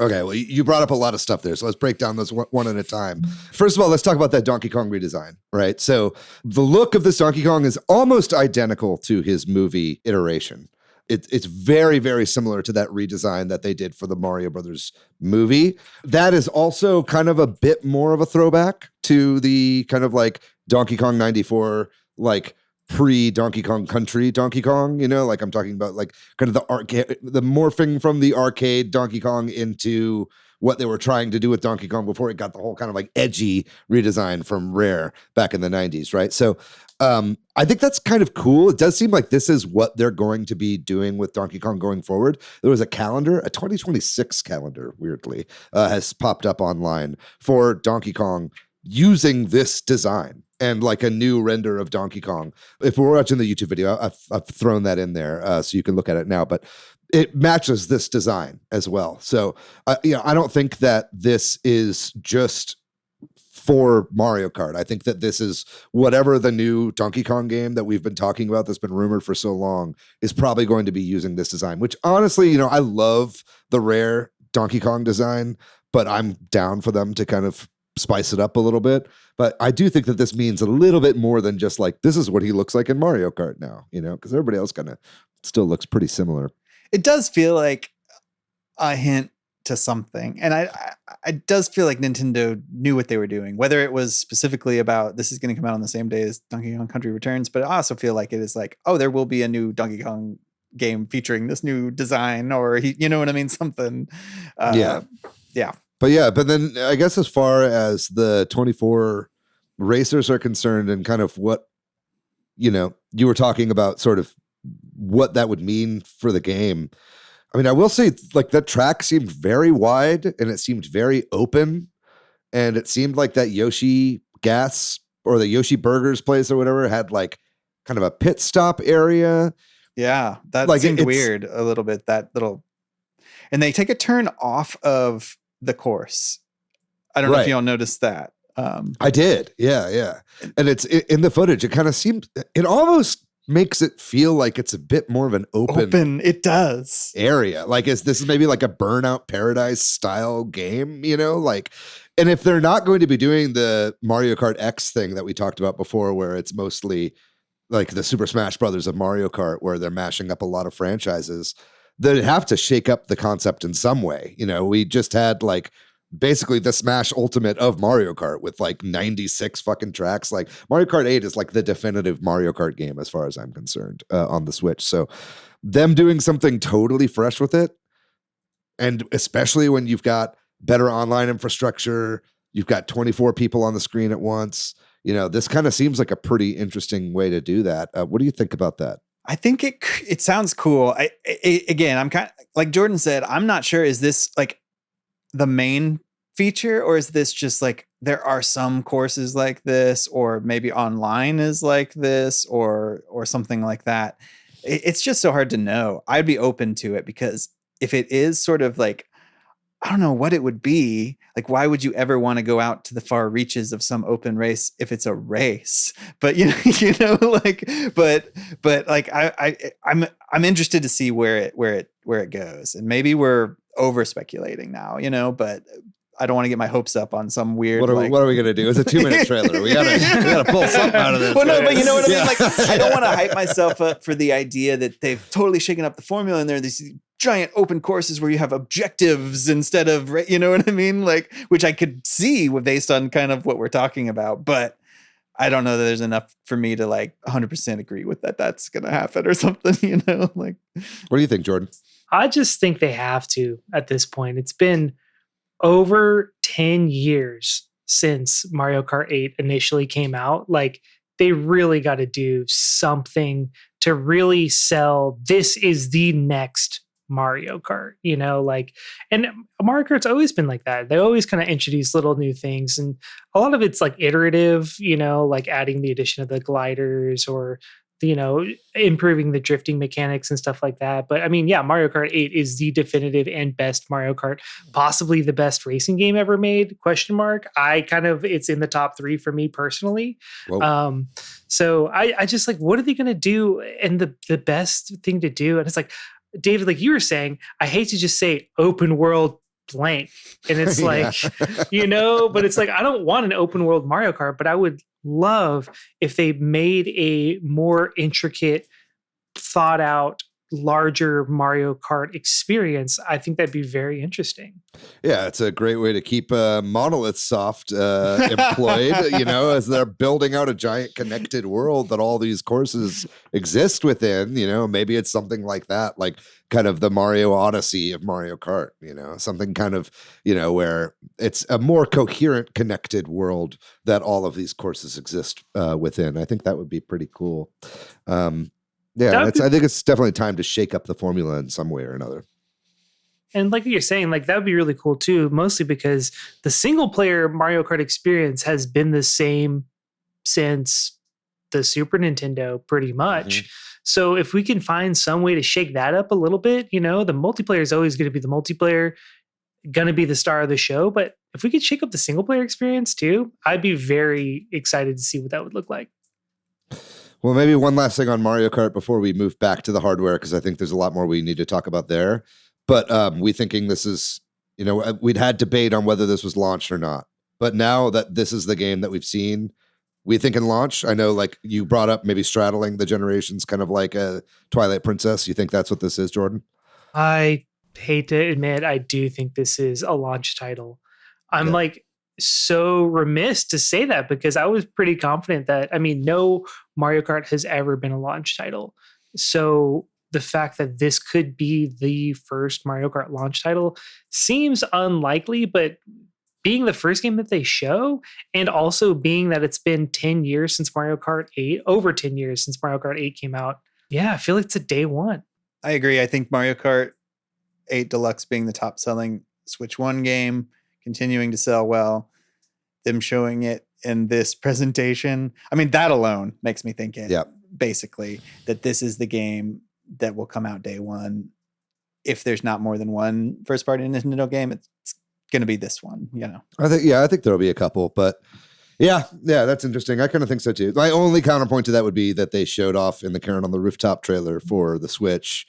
Okay, well, you brought up a lot of stuff there, so let's break down those one at a time. First of all, let's talk about that Donkey Kong redesign, right? So the look of this Donkey Kong is almost identical to his movie iteration. It's very, very similar to that redesign that they did for the Mario Brothers movie. That is also kind of a bit more of a throwback to the kind of like Donkey Kong 94, like pre-Donkey Kong Country Donkey Kong, you know, like I'm talking about like kind of the arcade, the morphing from the arcade Donkey Kong into what they were trying to do with Donkey Kong before it got the whole kind of like edgy redesign from Rare back in the 90s, right? So I think that's kind of cool. It does seem like this is what they're going to be doing with Donkey Kong going forward. There was a calendar, a 2026 calendar, weirdly, has popped up online for Donkey Kong using this design and like a new render of Donkey Kong. If we're watching the YouTube video, I've thrown that in there so you can look at it now, but it matches this design as well. So, I don't think that this is just for Mario Kart. I think that this is whatever the new Donkey Kong game that we've been talking about that's been rumored for so long is probably going to be using this design, which honestly, you know, I love the Rare Donkey Kong design, but I'm down for them to kind of spice it up a little bit. But I do think that this means a little bit more than just like, this is what he looks like in Mario Kart now, you know, because everybody else kind of still looks pretty similar. It does feel like a hint to something. And it does feel like Nintendo knew what they were doing, whether it was specifically about this is going to come out on the same day as Donkey Kong Country Returns. But I also feel like it is like, oh, there will be a new Donkey Kong game featuring this new design, or you know what I mean? Something. Yeah. But then I guess as far as the 24 racers are concerned and kind of what, you know, you were talking about sort of what that would mean for the game. I mean, I will say like that track seemed very wide and it seemed very open, and it seemed like that Yoshi Gas or the Yoshi Burgers place or whatever had like kind of a pit stop area. Yeah, that like seemed weird a little bit, that little, and they take a turn off of the course. I don't know if y'all noticed that. I did. Yeah. And it's in the footage. It kind of seemed, it almost makes it feel like it's a bit more of an open it does area. Like this is maybe like a Burnout Paradise style game, you know, like, and if they're not going to be doing the Mario Kart X thing that we talked about before, where it's mostly like the Super Smash Brothers of Mario Kart, where they're mashing up a lot of franchises, they'd have to shake up the concept in some way. You know, we just had like basically the Smash Ultimate of Mario Kart with like 96 fucking tracks. Like Mario Kart 8 is like the definitive Mario Kart game as far as I'm concerned on the Switch. So them doing something totally fresh with it, and especially when you've got better online infrastructure, You've got 24 people on the screen at once. This kind of seems like a pretty interesting way to do that. What do you think about that? I think it sounds cool. Again, I'm kind of like Jordan said, I'm not sure. Is this like the main feature, or is this just like there are some courses like this, or maybe online is like this, or something like that? It's just so hard to know. I'd be open to it, because if it is sort of like, I don't know what it would be. Like, why would you ever want to go out to the far reaches of some open race if it's a race? But but like I'm interested to see where it goes. And maybe we're over speculating now, but I don't want to get my hopes up on some weird. What are we gonna do? It's a 2-minute trailer. We gotta pull something out of this. Well, no, but you know what I mean. Like, I don't want to hype myself up for the idea that they've totally shaken up the formula, and there are these giant open courses where you have objectives instead of, you know what I mean? Like, which I could see based on kind of what we're talking about, but I don't know that there's enough for me to like 100% agree with that's going to happen or something, like. What do you think, Jordan? I just think they have to at this point. It's been over 10 years since Mario Kart 8 initially came out. Like, they really got to do something to really sell, this is the next Mario Kart, and Mario Kart's always been like that. They always kind of introduce little new things, and a lot of it's like iterative, like adding the addition of the gliders, or improving the drifting mechanics and stuff like that. But I mean, yeah, Mario Kart 8 is the definitive and best Mario Kart, possibly the best racing game ever made, ? It's in the top 3 for me personally. So I just like, what are they going to do? And the best thing to do, and it's like, David, like you were saying, I hate to just say open world blank. And it's like, but it's like, I don't want an open world Mario Kart, but I would love if they made a more intricate, thought out, larger Mario Kart experience. I think that'd be very interesting. Yeah, it's a great way to keep Monolith Soft employed, as they're building out a giant connected world that all these courses exist within. Maybe it's something like that, like kind of the Mario Odyssey of Mario Kart, something kind of, where it's a more coherent, connected world that all of these courses exist within. I think that would be pretty cool. Yeah, I think it's definitely time to shake up the formula in some way or another. And like you're saying, like that would be really cool too, mostly because the single player Mario Kart experience has been the same since the Super Nintendo pretty much. Mm-hmm. So if we can find some way to shake that up a little bit, the multiplayer is always going to be the multiplayer, going to be the star of the show. But if we could shake up the single player experience too, I'd be very excited to see what that would look like. Well, maybe one last thing on Mario Kart before we move back to the hardware, because I think there's a lot more we need to talk about there. But we thinking this is, we'd had debate on whether this was launched or not. But now that this is the game that we've seen, we think in launch. I know, like you brought up, maybe straddling the generations, kind of like a Twilight Princess. You think that's what this is, Jordan? I hate to admit, I do think this is a launch title. I'm like so remiss to say that, because I was pretty confident that, no Mario Kart has ever been a launch title. So the fact that this could be the first Mario Kart launch title seems unlikely, but being the first game that they show, and also being that it's been 10 years since Mario Kart 8, over 10 years since Mario Kart 8 came out. Yeah, I feel like it's a day one. I agree. I think Mario Kart 8 Deluxe being the top selling Switch 1 game, continuing to sell well, them showing it in this presentation. That alone makes me think basically that this is the game that will come out day one. If there's not more than one first party Nintendo game, it's going to be this one, I think there'll be a couple, but yeah, that's interesting. I kind of think so too. My only counterpoint to that would be that they showed off in the Karen on the Rooftop trailer for the Switch.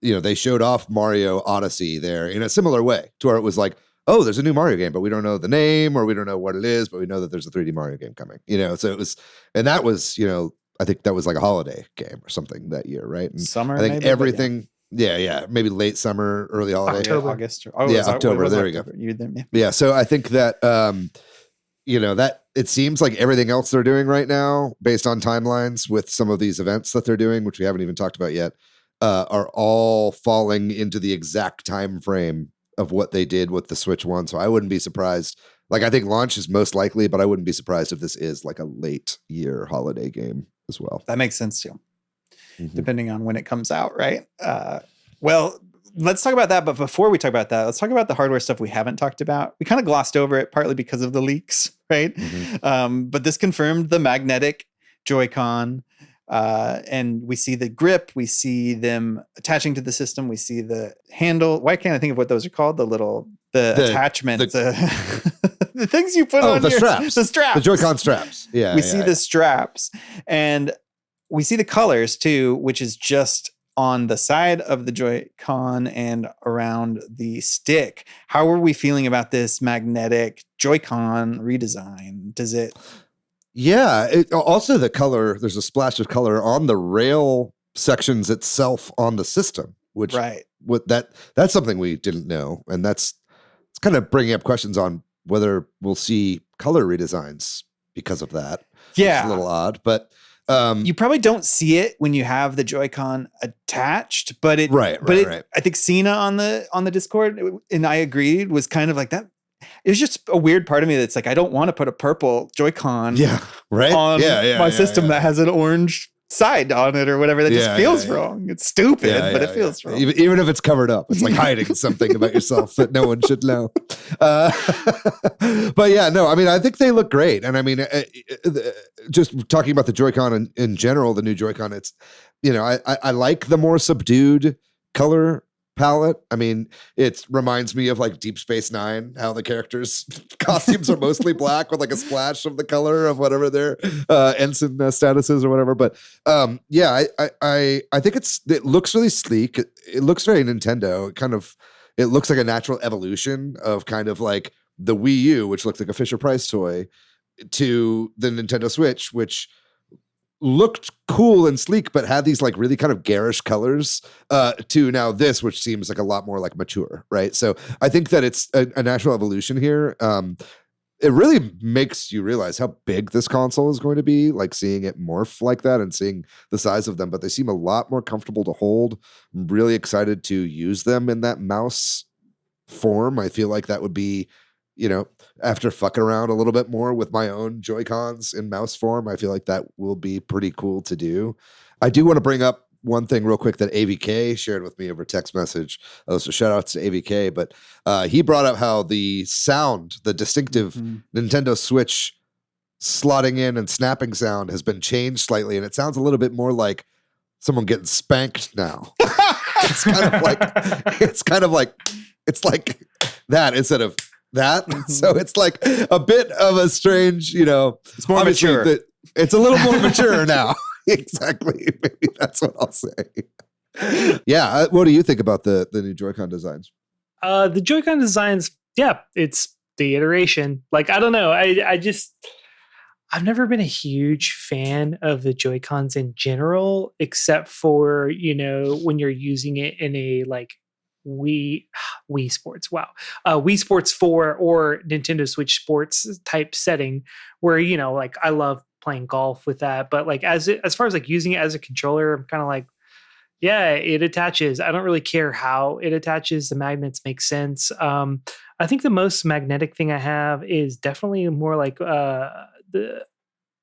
They showed off Mario Odyssey there in a similar way to where it was like, oh, there's a new Mario game, but we don't know the name or we don't know what it is, but we know that there's a 3D Mario game coming, so it was, and that was, I think that was like a holiday game or something that year, right? And summer, I think maybe, everything, maybe late summer, early holiday. October. August. October, there you go. Yeah, so I think that, that it seems like everything else they're doing right now, based on timelines with some of these events that they're doing, which we haven't even talked about yet, are all falling into the exact time frame of what they did with the Switch 1. So I wouldn't be surprised Like, I think launch is most likely, but I wouldn't be surprised if this is like a late year holiday game as well. That makes sense too, Mhm. depending on when it comes out, right? Well, let's talk about that. But before we talk about that, let's talk about the hardware stuff we haven't talked about. We kind of glossed over it, partly because of the leaks, right? Mhm. But this confirmed the magnetic Joy-Con. And we see the grip, we see them attaching to the system, we see the handle. Why can't I think of what those are called? The attachments, the things you put on the your straps. the straps, The Joy-Con straps. Yeah. we see the straps, and we see the colors too, which is just on the side of the Joy-Con and around the stick. How are we feeling about this magnetic Joy-Con redesign? Does it? Yeah. Also, the color, there's a splash of color on the rail sections itself on the system, which Right. That's something we didn't know. And it's kind of bringing up questions on whether we'll see color redesigns because of that. Yeah. It's a little odd, but you probably don't see it when you have the Joy-Con attached, but it right. I think Cena on the Discord, and I agreed, was kind of like that. It was just a weird part of me that's like, I don't want to put a purple Joy-Con right. on my system that has an orange side on it or whatever. That just feels wrong. It's stupid, but it feels wrong. Even if it's covered up, it's like hiding something about yourself that no one should know. But yeah, no, I mean, I think they look great. And I mean, just talking about the Joy-Con in general, the new Joy-Con, it's, I like the more subdued color palette. I mean, it reminds me of like Deep Space Nine, how the characters' costumes are mostly black with like a splash of the color of whatever their ensign status is or whatever. But yeah, I think it looks really sleek. It looks very Nintendo. It looks like a natural evolution of kind of like the Wii U, which looked like a Fisher Price toy, to the Nintendo Switch, which looked cool and sleek, but had these like really kind of garish colors, to now this, which seems like a lot more like mature, right? So I think that it's a natural evolution here. It really makes you realize how big this console is going to be, like seeing it morph like that and seeing the size of them, but they seem a lot more comfortable to hold. I'm really excited to use them in that mouse form. I feel like that would be, after fucking around a little bit more with my own Joy-Cons in mouse form, I feel like that will be pretty cool to do. I do want to bring up one thing real quick that AVK shared with me over text message. So shout outs to AVK, but he brought up how the sound, the distinctive Nintendo Switch slotting in and snapping sound has been changed slightly, and it sounds a little bit more like someone getting spanked now. It's kind of like that instead of that. So it's like a bit of a strange, it's more mature. It's a little more mature now. Exactly. Maybe that's what I'll say. Yeah. What do you think about the new Joy-Con designs? The Joy-Con designs, yeah, it's the iteration. Like, I don't know. I've never been a huge fan of the Joy-Cons in general, except for, when you're using it in a like Wii Sports. Wow. Wii Sports 4 or Nintendo Switch Sports type setting where, like I love playing golf with that. But like as far as like using it as a controller, I'm kind of like, yeah, it attaches. I don't really care how it attaches. The magnets make sense. I think the most magnetic thing I have is definitely more like the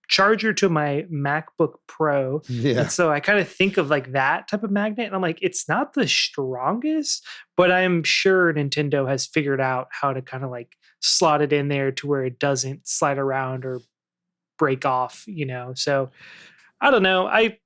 charger to my MacBook Pro. Yeah. And so I kind of think of like that type of magnet. And I'm like, it's not the strongest, but I'm sure Nintendo has figured out how to kind of like slot it in there to where it doesn't slide around or break off, So I don't know. I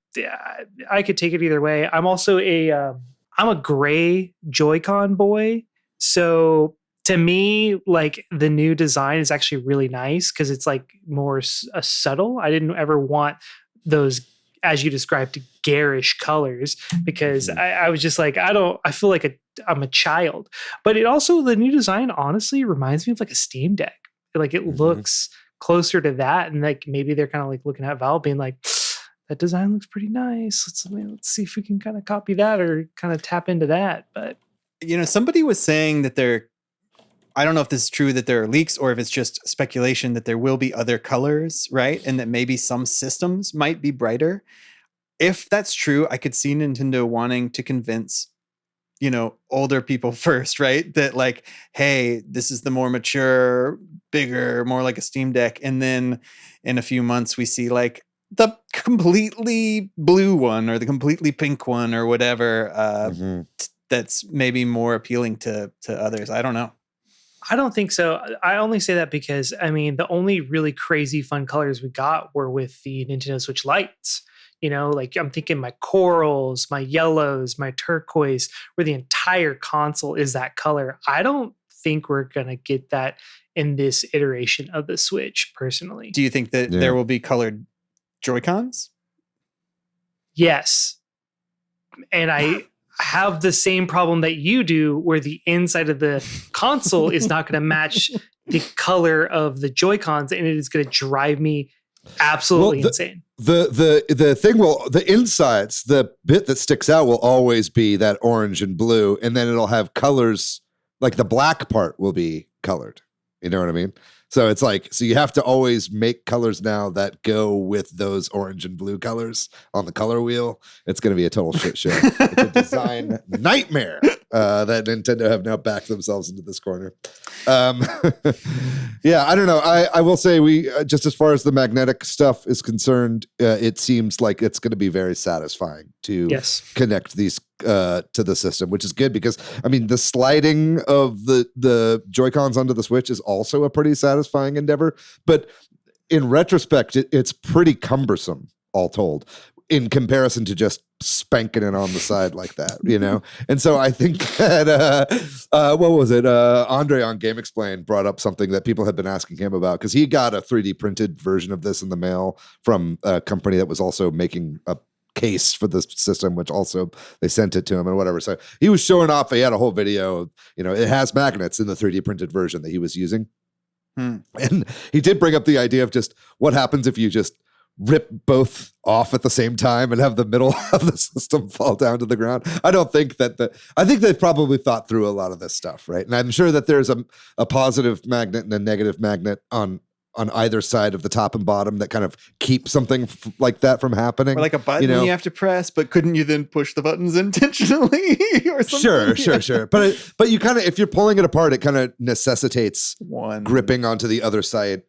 could take it either way. I'm also I'm a gray Joy-Con boy. So to me, like the new design is actually really nice because it's like more subtle. I didn't ever want those, as you described, garish colors because I was just like, I feel like I'm a child. But it also, the new design honestly reminds me of like a Steam Deck. Like it looks closer to that. And like maybe they're kind of like looking at Valve being like, that design looks pretty nice. Let's see if we can kind of copy that or kind of tap into that. But somebody was saying that I don't know if this is true, that there are leaks or if it's just speculation that there will be other colors, right? And that maybe some systems might be brighter. If that's true, I could see Nintendo wanting to convince older people first, right? That like, hey, this is the more mature, bigger, more like a Steam Deck. And then in a few months, we see like the completely blue one or the completely pink one or whatever. That's maybe more appealing to others. I don't know. I don't think so. I only say that because, I mean, the only really crazy fun colors we got were with the Nintendo Switch Lights. Like I'm thinking my corals, my yellows, my turquoise, where the entire console is that color. I don't think we're going to get that in this iteration of the Switch, personally. Do you think that there will be colored Joy-Cons? Yes. And I have the same problem that you do, where the inside of the console is not going to match the color of the Joy-Cons, and it is going to drive me absolutely insane. The thing the insides, the bit that sticks out will always be that orange and blue, and then it'll have colors, like the black part will be colored. You know what I mean? So it's like, so you have to always make colors now that go with those orange and blue colors on the color wheel. It's going to be a total shit show. It's a design nightmare that Nintendo have now backed themselves into this corner. Yeah, I don't know. I will say we, just as far as the magnetic stuff is concerned, it seems like it's going to be very satisfying to connect these to the system, which is good because I mean the sliding of the Joy-Cons onto the Switch is also a pretty satisfying endeavor, but in retrospect it's pretty cumbersome, all told, in comparison to just spanking it on the side like that, and so I think that what was it, Andre on Game Explain brought up something that people had been asking him about, because he got a 3D printed version of this in the mail from a company that was also making a case for the system, which also they sent it to him and whatever. So he was showing off. He had a whole video of, it has magnets in the 3D printed version that he was using. And he did bring up the idea of just what happens if you just rip both off at the same time and have the middle of the system fall down to the ground. I don't think that I think they've probably thought through a lot of this stuff, right? And I'm sure that there's a positive magnet and a negative magnet on either side of the top and bottom that kind of keep something like that from happening. Or like a button you have to press, but couldn't you then push the buttons intentionally or something? Sure. But you kind of, if you're pulling it apart, it kind of necessitates gripping onto the other side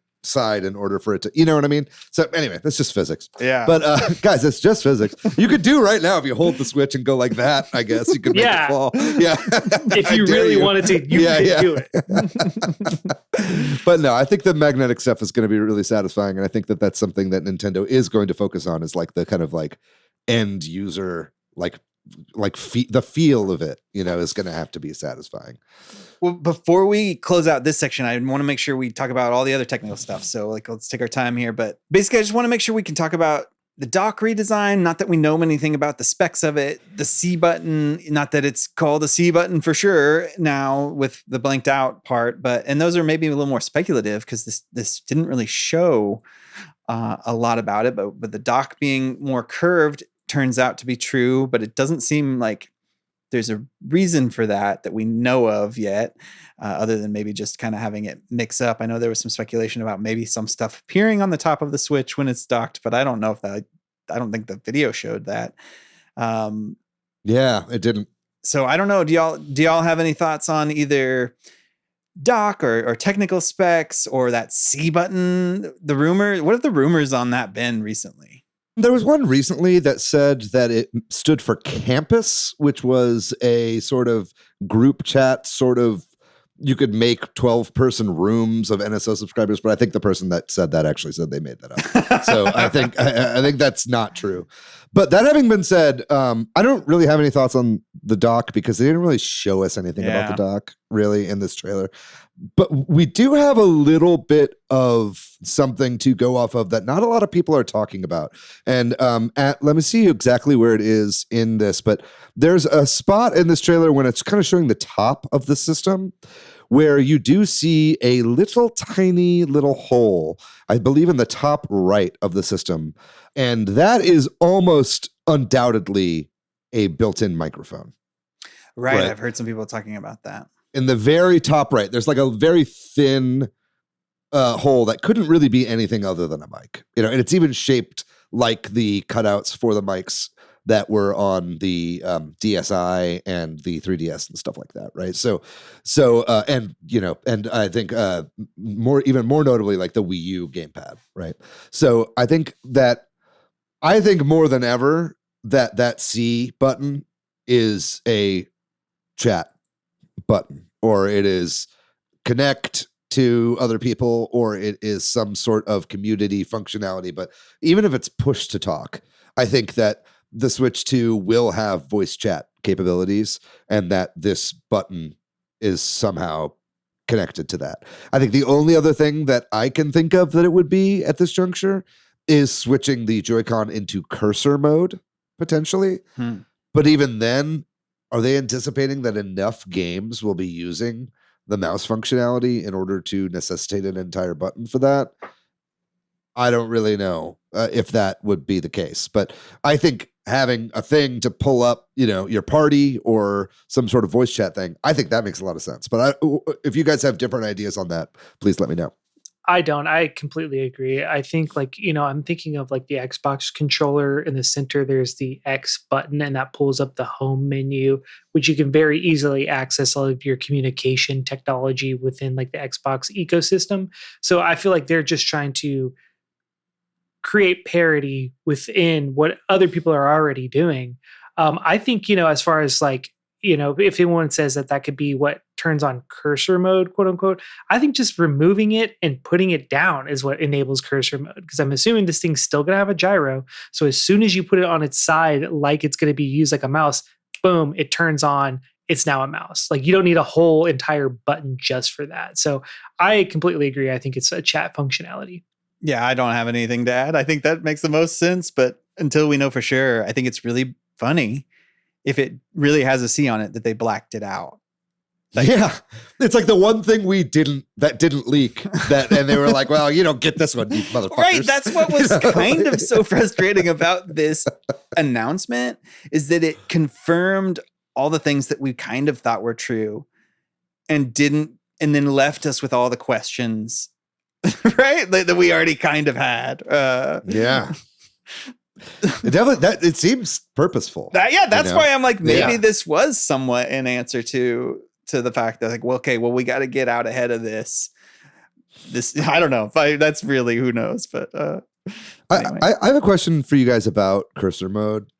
in order for it to, you know what I mean? So anyway, that's just physics. Yeah. But guys, it's just physics. You could do right now if you hold the Switch and go like that, I guess you could make it fall. Yeah. If you really wanted to, you could do it. But no, I think the magnetic stuff is going to be really satisfying. And I think that that's something that Nintendo is going to focus on, is like the kind of like end user, the feel of it, is going to have to be satisfying. Well, before we close out this section, I want to make sure we talk about all the other technical stuff. So let's take our time here. But basically, I just want to make sure we can talk about the dock redesign. Not that we know anything about the specs of it. The C button, not that it's called a C button for sure now with the blanked out part, and those are maybe a little more speculative because this didn't really show a lot about it. But the dock being more curved turns out to be true, but it doesn't seem like there's a reason for that we know of yet, other than maybe just kind of having it mix up. I know there was some speculation about maybe some stuff appearing on the top of the Switch when it's docked, but I don't know if I don't think the video showed that. Yeah, it didn't. So I don't know. Do y'all have any thoughts on either dock or technical specs or that C button? The rumor, what have the rumors on that been recently? There was one recently that said that it stood for Campus, which was a sort of group chat, you could make 12-person rooms of NSO subscribers, but I think the person that said that actually said they made that up. So I think that's not true. But that having been said, I don't really have any thoughts on the dock because they didn't really show us anything about the dock really in this trailer. But we do have a little bit of something to go off of that not a lot of people are talking about. And let me see exactly where it is in this, but there's a spot in this trailer when it's kind of showing the top of the system where you do see a tiny little hole, I believe in the top right of the system. And that is almost undoubtedly a built-in microphone. Right. I've heard some people talking about that. In the very top right, there's like a very thin hole that couldn't really be anything other than a mic. And it's even shaped like the cutouts for the mics that were on the DSi and the 3DS and stuff like that, right? So and and I think even more notably, like the Wii U gamepad, right? So I think more than ever that C button is a chat button, or it is connect to other people, or it is some sort of community functionality. But even if it's push to talk, I think that the Switch 2 will have voice chat capabilities, and that this button is somehow connected to that. I think the only other thing that I can think of that it would be at this juncture is switching the Joy-Con into cursor mode, potentially. But even then, are they anticipating that enough games will be using the mouse functionality in order to necessitate an entire button for that? I don't really know if that would be the case, but I think having a thing to pull up, your party or some sort of voice chat thing, I think that makes a lot of sense. But if you guys have different ideas on that, please let me know. I don't. I completely agree. I think I'm thinking of like the Xbox controller in the center. There's the X button, and that pulls up the home menu, which you can very easily access all of your communication technology within like the Xbox ecosystem. So I feel like they're just trying to create parity within what other people are already doing. I think, as far as like, if anyone says that could be what turns on cursor mode, quote unquote, I think just removing it and putting it down is what enables cursor mode. Because I'm assuming this thing's still going to have a gyro. So as soon as you put it on its side, like it's going to be used like a mouse, boom, it turns on. It's now a mouse. Like you don't need a whole entire button just for that. So I completely agree. I think it's a chat functionality. Yeah, I don't have anything to add. I think that makes the most sense. But until we know for sure, I think it's really funny if it really has a C on it that they blacked it out. Yeah, it's like the one thing that didn't leak, and they were like, well, you don't get this one, you motherfuckers. Right, that's what was kind of so frustrating about this announcement, is that it confirmed all the things that we kind of thought were true and then left us with all the questions, right? That we already kind of had. Yeah. It seems purposeful. That's why I'm like, maybe this was somewhat an answer to the fact that like, we got to get out ahead of this. I don't know. That's really, who knows? But anyway. I have a question for you guys about cursor mode.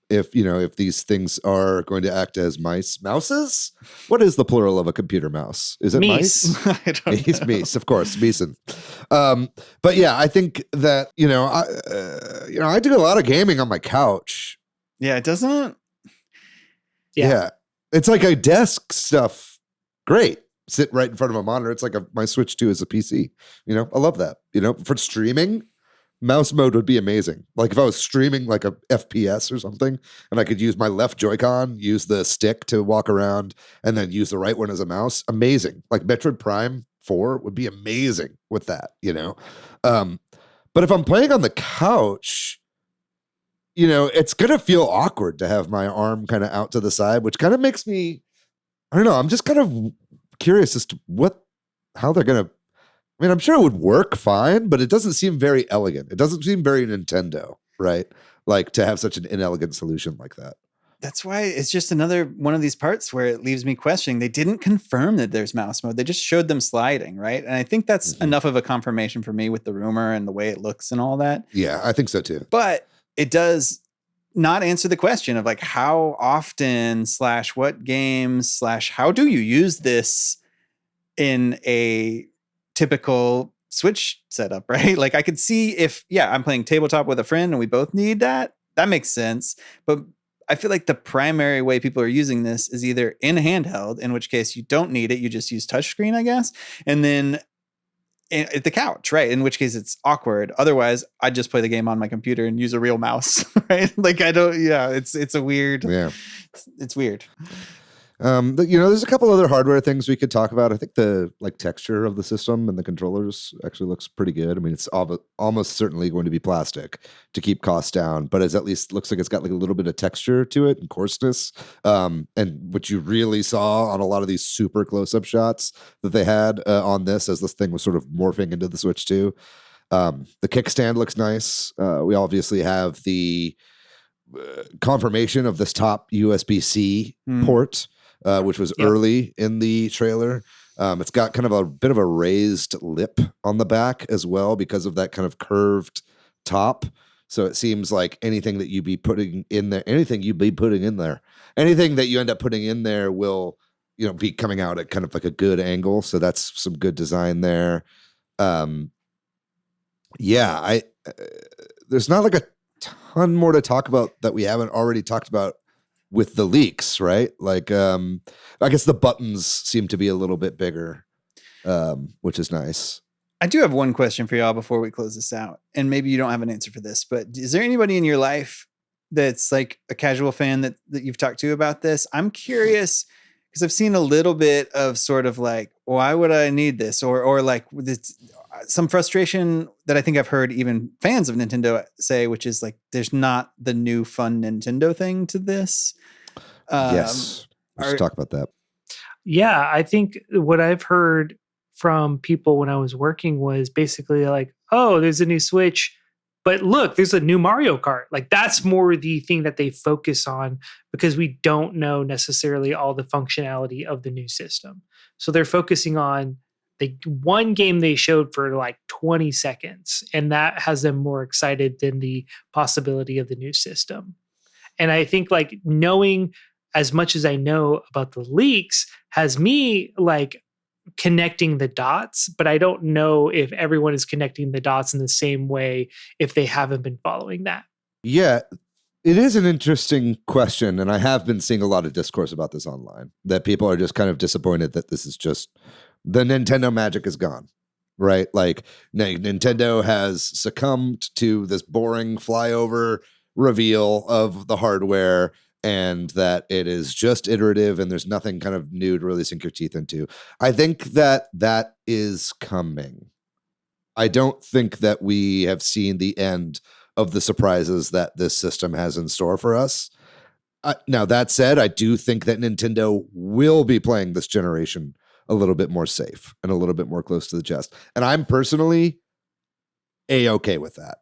If these things are going to act as mouses, what is the plural of a computer mouse? Is it mice? I don't know. It's Mies, of course, Meeson. But yeah, I think that I do a lot of gaming on my couch. Yeah, it doesn't. Yeah, it's like a desk stuff. Great, sit right in front of a monitor. It's like my Switch 2 is a PC. I love that. For streaming, mouse mode would be amazing. Like if I was streaming like a FPS or something, and I could use my left Joy-Con, use the stick to walk around, and then use the right one as a mouse. Amazing. Like Metroid Prime 4 would be amazing with that, But if I'm playing on the couch, it's going to feel awkward to have my arm kind of out to the side, which kind of makes me, I don't know, I'm just kind of curious as to how they're going to, I mean, I'm sure it would work fine, but it doesn't seem very elegant. It doesn't seem very Nintendo, right? Like to have such an inelegant solution like that. That's why it's just another one of these parts where it leaves me questioning. They didn't confirm that there's mouse mode. They just showed them sliding, right? And I think that's enough of a confirmation for me with the rumor and the way it looks and all that. Yeah, I think so too. But it does not answer the question of like how often / what games / how do you use this in a typical Switch setup, right? Like I could see if, I'm playing tabletop with a friend and we both need that. That makes sense. But I feel like the primary way people are using this is either in handheld, in which case you don't need it. You just use touchscreen, I guess. And then at the couch, right? In which case it's awkward. Otherwise, I'd just play the game on my computer and use a real mouse, right? Like it's a weird, it's weird. There's a couple other hardware things we could talk about. I think the texture of the system and the controllers actually looks pretty good. I mean, it's almost certainly going to be plastic to keep costs down, but it at least looks like it's got like a little bit of texture to it and coarseness. And what you really saw on a lot of these super close-up shots that they had on this as this thing was sort of morphing into the Switch 2. The kickstand looks nice. We obviously have the confirmation of this top USB-C port, which was early in the trailer. It's got kind of a bit of a raised lip on the back as well because of that kind of curved top. So it seems like anything that you be putting in there, anything you end up putting in there will, be coming out at kind of like a good angle. So that's some good design there. There's not like a ton more to talk about that we haven't already talked about with the leaks, right? Like, I guess the buttons seem to be a little bit bigger, which is nice. I do have one question for y'all before we close this out. And maybe you don't have an answer for this, but is there anybody in your life that's like a casual fan that you've talked to about this? I'm curious because I've seen a little bit of sort of like, why would I need this? Or like this, some frustration that I think I've heard even fans of Nintendo say, which is like, there's not the new fun Nintendo thing to this. Yes. Let's talk about that. Yeah. I think what I've heard from people when I was working was basically like, oh, there's a new Switch, but look, there's a new Mario Kart. Like that's more the thing that they focus on because we don't know necessarily all the functionality of the new system. So they're focusing on the one game they showed for like 20 seconds, and that has them more excited than the possibility of the new system. And I think like knowing as much as I know about the leaks has me like connecting the dots, but I don't know if everyone is connecting the dots in the same way if they haven't been following that. Yeah, it is an interesting question. And I have been seeing a lot of discourse about this online, that people are just kind of disappointed that this is just the Nintendo magic is gone, right? Like Nintendo has succumbed to this boring flyover reveal of the hardware, and that it is just iterative and there's nothing kind of new to really sink your teeth into. I think that is coming. I don't think that we have seen the end of the surprises that this system has in store for us. Now, that said, I do think that Nintendo will be playing this generation a little bit more safe and a little bit more close to the chest. And I'm personally A-okay with that.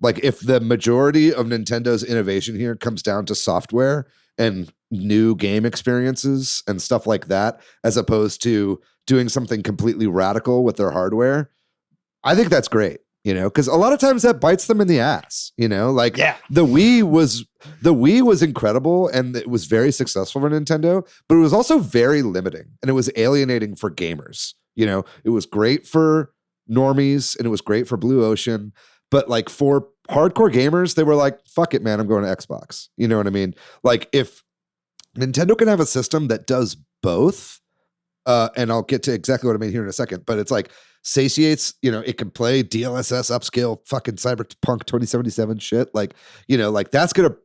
Like if the majority of Nintendo's innovation here comes down to software and new game experiences and stuff like that, as opposed to doing something completely radical with their hardware, I think that's great, because a lot of times that bites them in the ass, like the Wii was incredible and it was very successful for Nintendo, but it was also very limiting and it was alienating for gamers. It was great for normies and it was great for Blue Ocean. But like for hardcore gamers, they were like, fuck it, man, I'm going to Xbox. You know what I mean? Like if Nintendo can have a system that does both, and I'll get to exactly what I mean here in a second, but it's like satiates, it can play DLSS upscale fucking Cyberpunk 2077 shit. Like, like that's going to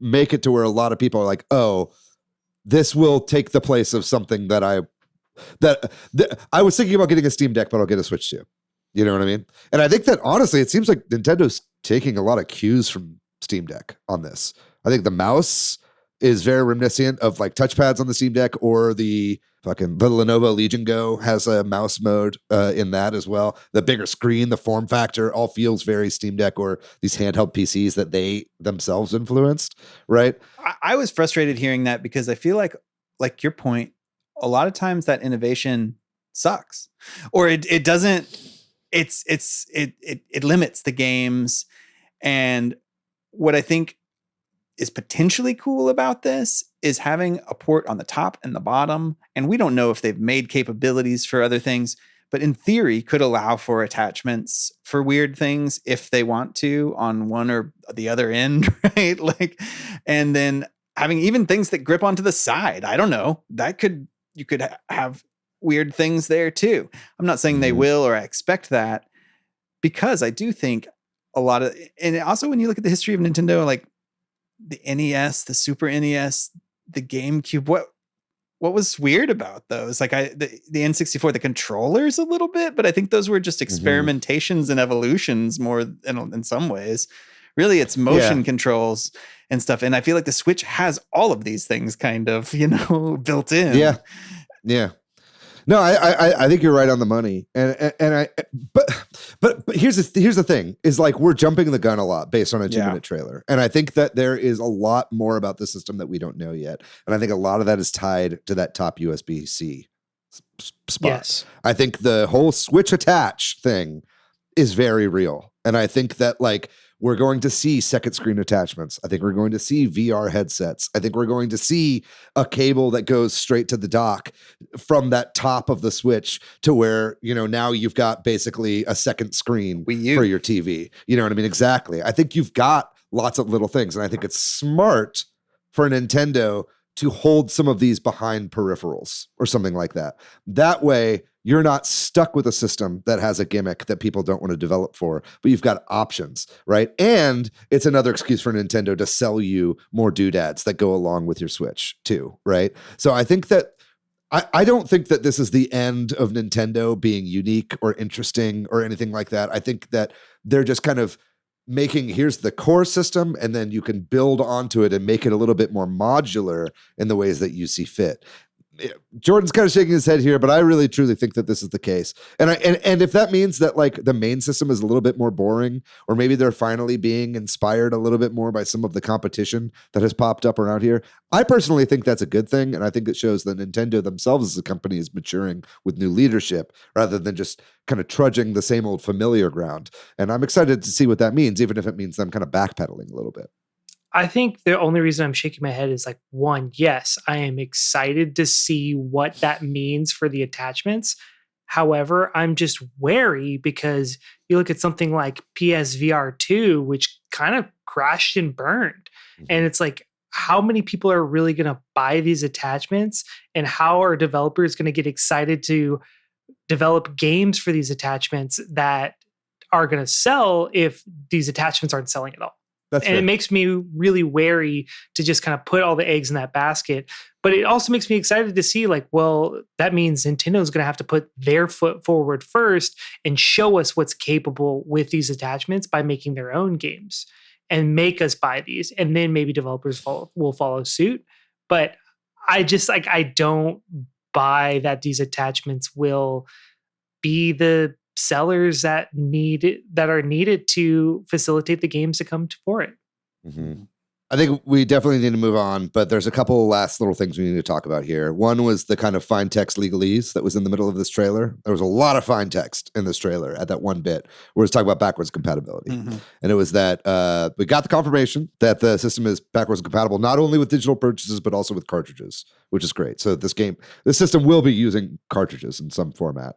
make it to where a lot of people are like, oh, this will take the place of something that I was thinking about getting a Steam Deck, but I'll get a Switch too. You know what I mean? And I think that honestly, it seems like Nintendo's taking a lot of cues from Steam Deck on this. I think the mouse is very reminiscent of like touchpads on the Steam Deck, or the Lenovo Legion Go has a mouse mode in that as well. The bigger screen, the form factor, all feels very Steam Deck or these handheld PCs that they themselves influenced, right? I was frustrated hearing that because I feel like your point, a lot of times that innovation sucks, or it doesn't. It limits the games. And what I think is potentially cool about this is having a port on the top and the bottom. And we don't know if they've made capabilities for other things, but in theory could allow for attachments for weird things if they want to on one or the other end, right? Like, and then having even things that grip onto the side. I don't know. You could have weird things there too. I'm not saying they will, or I expect that, because I do think a lot of, and also when you look at the history of Nintendo, like the NES, the Super NES, the GameCube, what was weird about those? Like the N64, the controllers a little bit, but I think those were just experimentations and evolutions more in some ways. Really, it's motion controls and stuff. And I feel like the Switch has all of these things kind of, built in. Yeah. Yeah. No, I think you're right on the money, but But here's the thing is like we're jumping the gun a lot based on a 2-minute Yeah. trailer. And I think that there is a lot more about the system that we don't know yet. And I think a lot of that is tied to that top USB-C spot. Yes. I think the whole switch attach thing is very real. And I think that like we're going to see second screen attachments. I think we're going to see VR headsets. I think we're going to see a cable that goes straight to the dock from that top of the Switch to where, now you've got basically a second screen Wii U. for your TV. You know what I mean? Exactly. I think you've got lots of little things. And I think it's smart for Nintendo to hold some of these behind peripherals or something like that. That way, you're not stuck with a system that has a gimmick that people don't want to develop for, but you've got options, right? And it's another excuse for Nintendo to sell you more doodads that go along with your Switch too, right? So I think that I don't think that this is the end of Nintendo being unique or interesting or anything like that. I think that they're just kind of making, here's the core system, and then you can build onto it and make it a little bit more modular in the ways that you see fit. Jordan's kind of shaking his head here, but I really truly think that this is the case. And if that means that like the main system is a little bit more boring, or maybe they're finally being inspired a little bit more by some of the competition that has popped up around here, I personally think that's a good thing. And I think it shows that Nintendo themselves as a company is maturing with new leadership rather than just kind of trudging the same old familiar ground. And I'm excited to see what that means, even if it means them kind of backpedaling a little bit. I think the only reason I'm shaking my head is like, one, yes, I am excited to see what that means for the attachments. However, I'm just wary because you look at something like PSVR 2, which kind of crashed and burned. And it's like, how many people are really going to buy these attachments? And how are developers going to get excited to develop games for these attachments that are going to sell if these attachments aren't selling at all? That's and fair. it makes me really wary to just kind of put all the eggs in that basket. But it also makes me excited to see like, well, that means Nintendo's going to have to put their foot forward first and show us what's capable with these attachments by making their own games and make us buy these. And then maybe developers will follow suit. But I just like, I don't buy that these attachments will be the sellers that are needed to facilitate the games to come for it. Mm-hmm. I think we definitely need to move on, but there's a couple last little things we need to talk about here. One was the kind of fine text legalese that was in the middle of this trailer. There was a lot of fine text in this trailer at that one bit where it's talking about backwards compatibility. Mm-hmm. And it was that we got the confirmation that the system is backwards compatible, not only with digital purchases, but also with cartridges, which is great. So this system will be using cartridges in some format.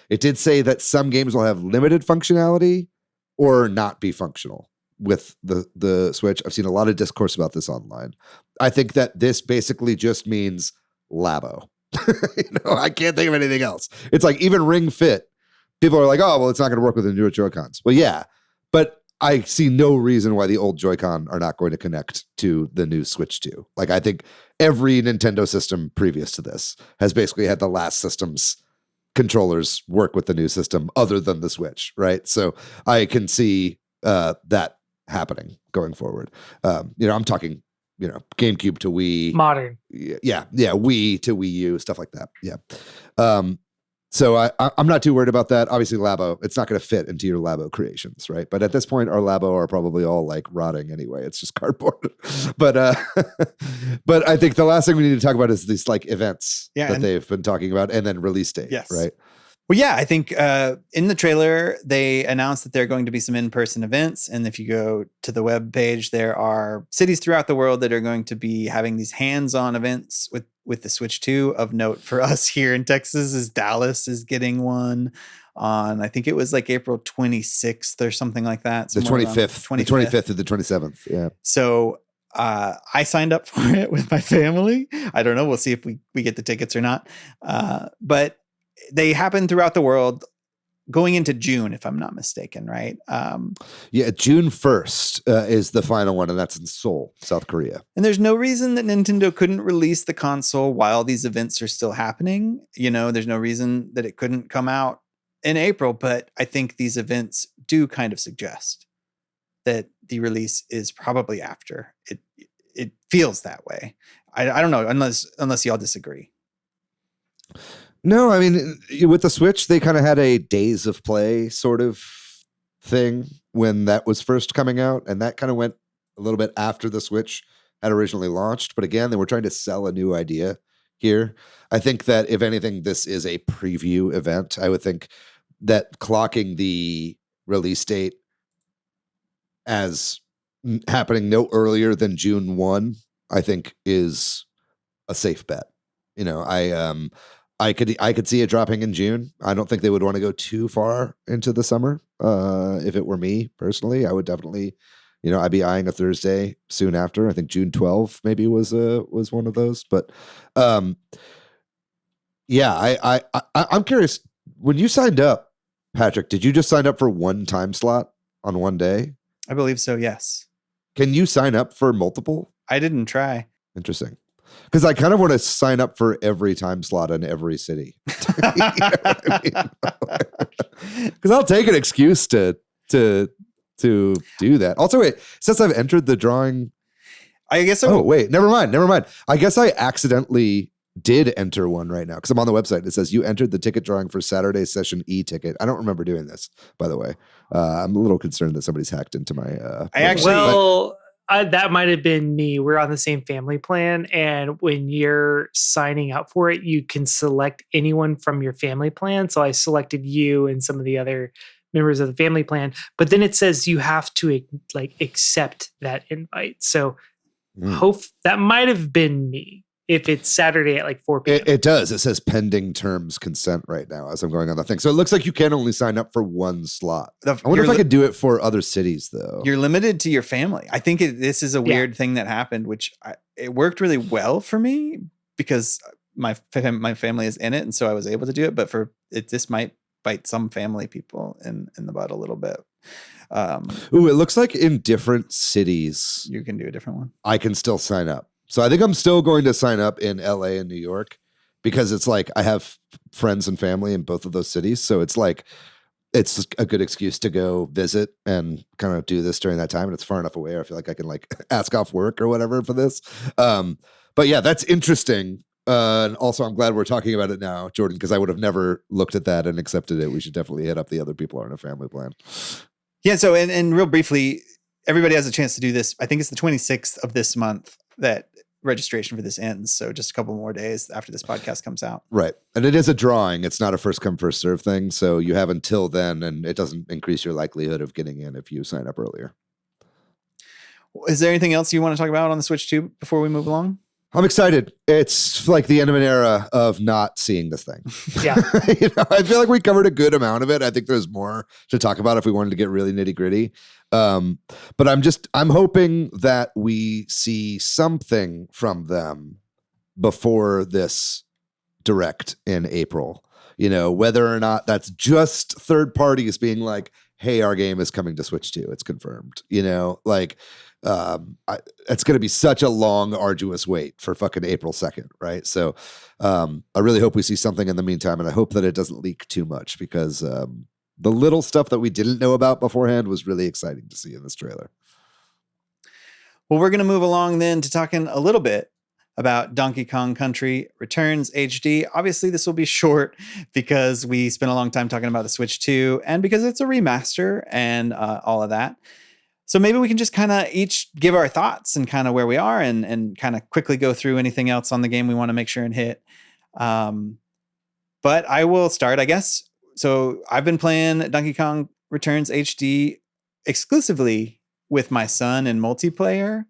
It did say that some games will have limited functionality or not be functional with the Switch. I've seen a lot of discourse about this online. I think that this basically just means Labo. I can't think of anything else. It's like even Ring Fit. People are like, oh, well, it's not going to work with the new Joy-Cons. Well, yeah, but I see no reason why the old Joy-Con are not going to connect to the new Switch 2. Like, I think every Nintendo system previous to this has basically had the last system's controllers work with the new system other than the Switch, right? So I can see that happening going forward. I'm talking, GameCube to Wii. Modern. Yeah. Wii to Wii U, stuff like that. Yeah. So I'm not too worried about that. Obviously, Labo, it's not going to fit into your Labo creations, right? But at this point, our Labo are probably all like rotting anyway. It's just cardboard. But I think the last thing we need to talk about is these like events that they've been talking about, and then release date, right? Well, yeah, I think in the trailer, they announced that there are going to be some in-person events. And if you go to the web page, there are cities throughout the world that are going to be having these hands-on events with the Switch 2. Of note for us here in Texas is Dallas is getting one on, I think it was like April 26th or something like that. The 25th. The 25th to the 27th, yeah. So I signed up for it with my family. I don't know. We'll see if we get the tickets or not. But they happen throughout the world going into June, if I'm not mistaken, right? June 1st is the final one, and that's in Seoul, South Korea. And there's no reason that Nintendo couldn't release the console while these events are still happening. There's no reason that it couldn't come out in April, but I think these events do kind of suggest that the release is probably after. It feels that way. I don't know, unless y'all disagree. No, I mean, with the Switch, they kind of had a days of play sort of thing when that was first coming out, and that kind of went a little bit after the Switch had originally launched. But again, they were trying to sell a new idea here. I think that if anything, this is a preview event. I would think that clocking the release date as happening no earlier than June 1, I think is a safe bet. You know, I could see it dropping in June. I don't think they would want to go too far into the summer. If it were me personally, I would definitely, you know, I'd be eyeing a Thursday soon after. I think June 12th maybe was one of those. But yeah, I'm curious. When you signed up, Patrick, did you just sign up for one time slot on one day? I believe so, yes. Can you sign up for multiple? I didn't try. Interesting. Because I kind of want to sign up for every time slot in every city. Because I'll take an excuse to do that. Also, wait, since I've entered the drawing, I guess. Oh, wait, never mind. I guess I accidentally did enter one right now because I'm on the website. It says you entered the ticket drawing for Saturday session e-ticket. I don't remember doing this, by the way. I'm a little concerned that somebody's hacked into my. I actually. That might have been me. We're on the same family plan. And when you're signing up for it, you can select anyone from your family plan. So I selected you and some of the other members of the family plan. But then it says you have to accept that invite. So that might have been me. If it's Saturday at 4 p.m. It does. It says pending terms consent right now as I'm going on the thing. So it looks like you can only sign up for one slot. I wonder if I could do it for other cities, though. You're limited to your family. I think this is a weird thing that happened, which it worked really well for me because my family is in it, and so I was able to do it. But this might bite some family people in the butt a little bit. It looks like in different cities you can do a different one. I can still sign up. So I think I'm still going to sign up in LA and New York because it's like I have friends and family in both of those cities. So it's like it's a good excuse to go visit and kind of do this during that time. And it's far enough away. I feel like I can ask off work or whatever for this. But yeah, that's interesting. And also, I'm glad we're talking about it now, Jordan, because I would have never looked at that and accepted it. We should definitely hit up the other people on a family plan. Yeah. So, and real briefly, everybody has a chance to do this. I think it's the 26th of this month that registration for this ends. So just a couple more days after this podcast comes out. Right. And it is a drawing. It's not a first come, first serve thing. So you have until then, and it doesn't increase your likelihood of getting in if you sign up earlier. Is there anything else you want to talk about on the Switch 2 before we move along? I'm excited. It's like the end of an era of not seeing this thing. Yeah. I feel like we covered a good amount of it. I think there's more to talk about if we wanted to get really nitty gritty. But I'm hoping that we see something from them before this direct in April, whether or not that's just third parties being like, hey, our game is coming to Switch 2. It's confirmed, it's going to be such a long, arduous wait for fucking April 2nd, right? So I really hope we see something in the meantime, and I hope that it doesn't leak too much because the little stuff that we didn't know about beforehand was really exciting to see in this trailer. Well, we're going to move along then to talking a little bit about Donkey Kong Country Returns HD. Obviously, this will be short because we spent a long time talking about the Switch 2 and because it's a remaster and all of that. So maybe we can just kind of each give our thoughts and kind of where we are and kind of quickly go through anything else on the game we want to make sure and hit. But I will start, I guess. So I've been playing Donkey Kong Returns HD exclusively with my son in multiplayer.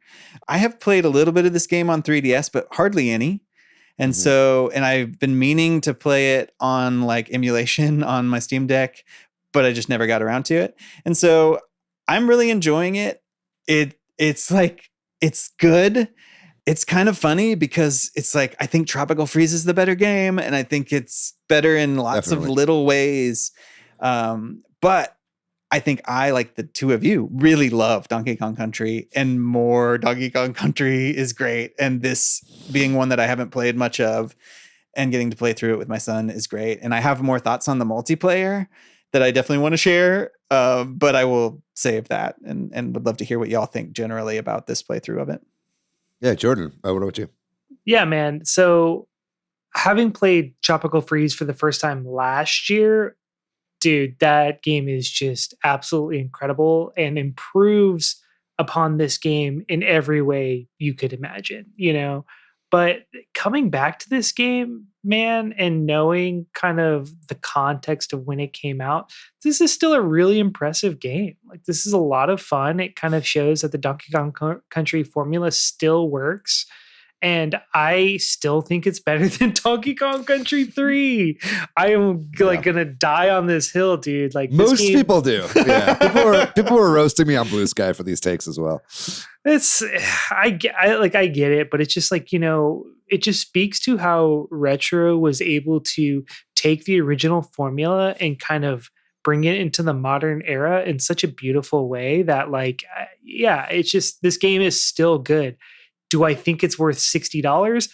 I have played a little bit of this game on 3DS, but hardly any. And and I've been meaning to play it on emulation on my Steam Deck, but I just never got around to it. And so I'm really enjoying it. It's good. It's kind of funny because it's I think Tropical Freeze is the better game, and I think it's better in lots of little ways. But I think I, like the two of you, really love Donkey Kong Country, and more Donkey Kong Country is great. And this being one that I haven't played much of and getting to play through it with my son is great. And I have more thoughts on the multiplayer that I definitely want to share, but I will save that and would love to hear what y'all think generally about this playthrough of it. Yeah, Jordan, what about you? Yeah, man. So having played Tropical Freeze for the first time last year, dude, that game is just absolutely incredible and improves upon this game in every way you could imagine, you know. But coming back to this game, man, and knowing kind of the context of when it came out, this is still a really impressive game. Like, this is a lot of fun. It kind of shows that the Donkey Kong Country formula still works. And I still think it's better than Donkey Kong Country 3. I am like gonna die on this hill, dude. Like, most people do. Yeah, people were roasting me on Blue Sky for these takes as well. It's I get it, but it's just like, you know, it just speaks to how Retro was able to take the original formula and kind of bring it into the modern era in such a beautiful way that, like, yeah, it's just, this game is still good. Do I think it's worth $60?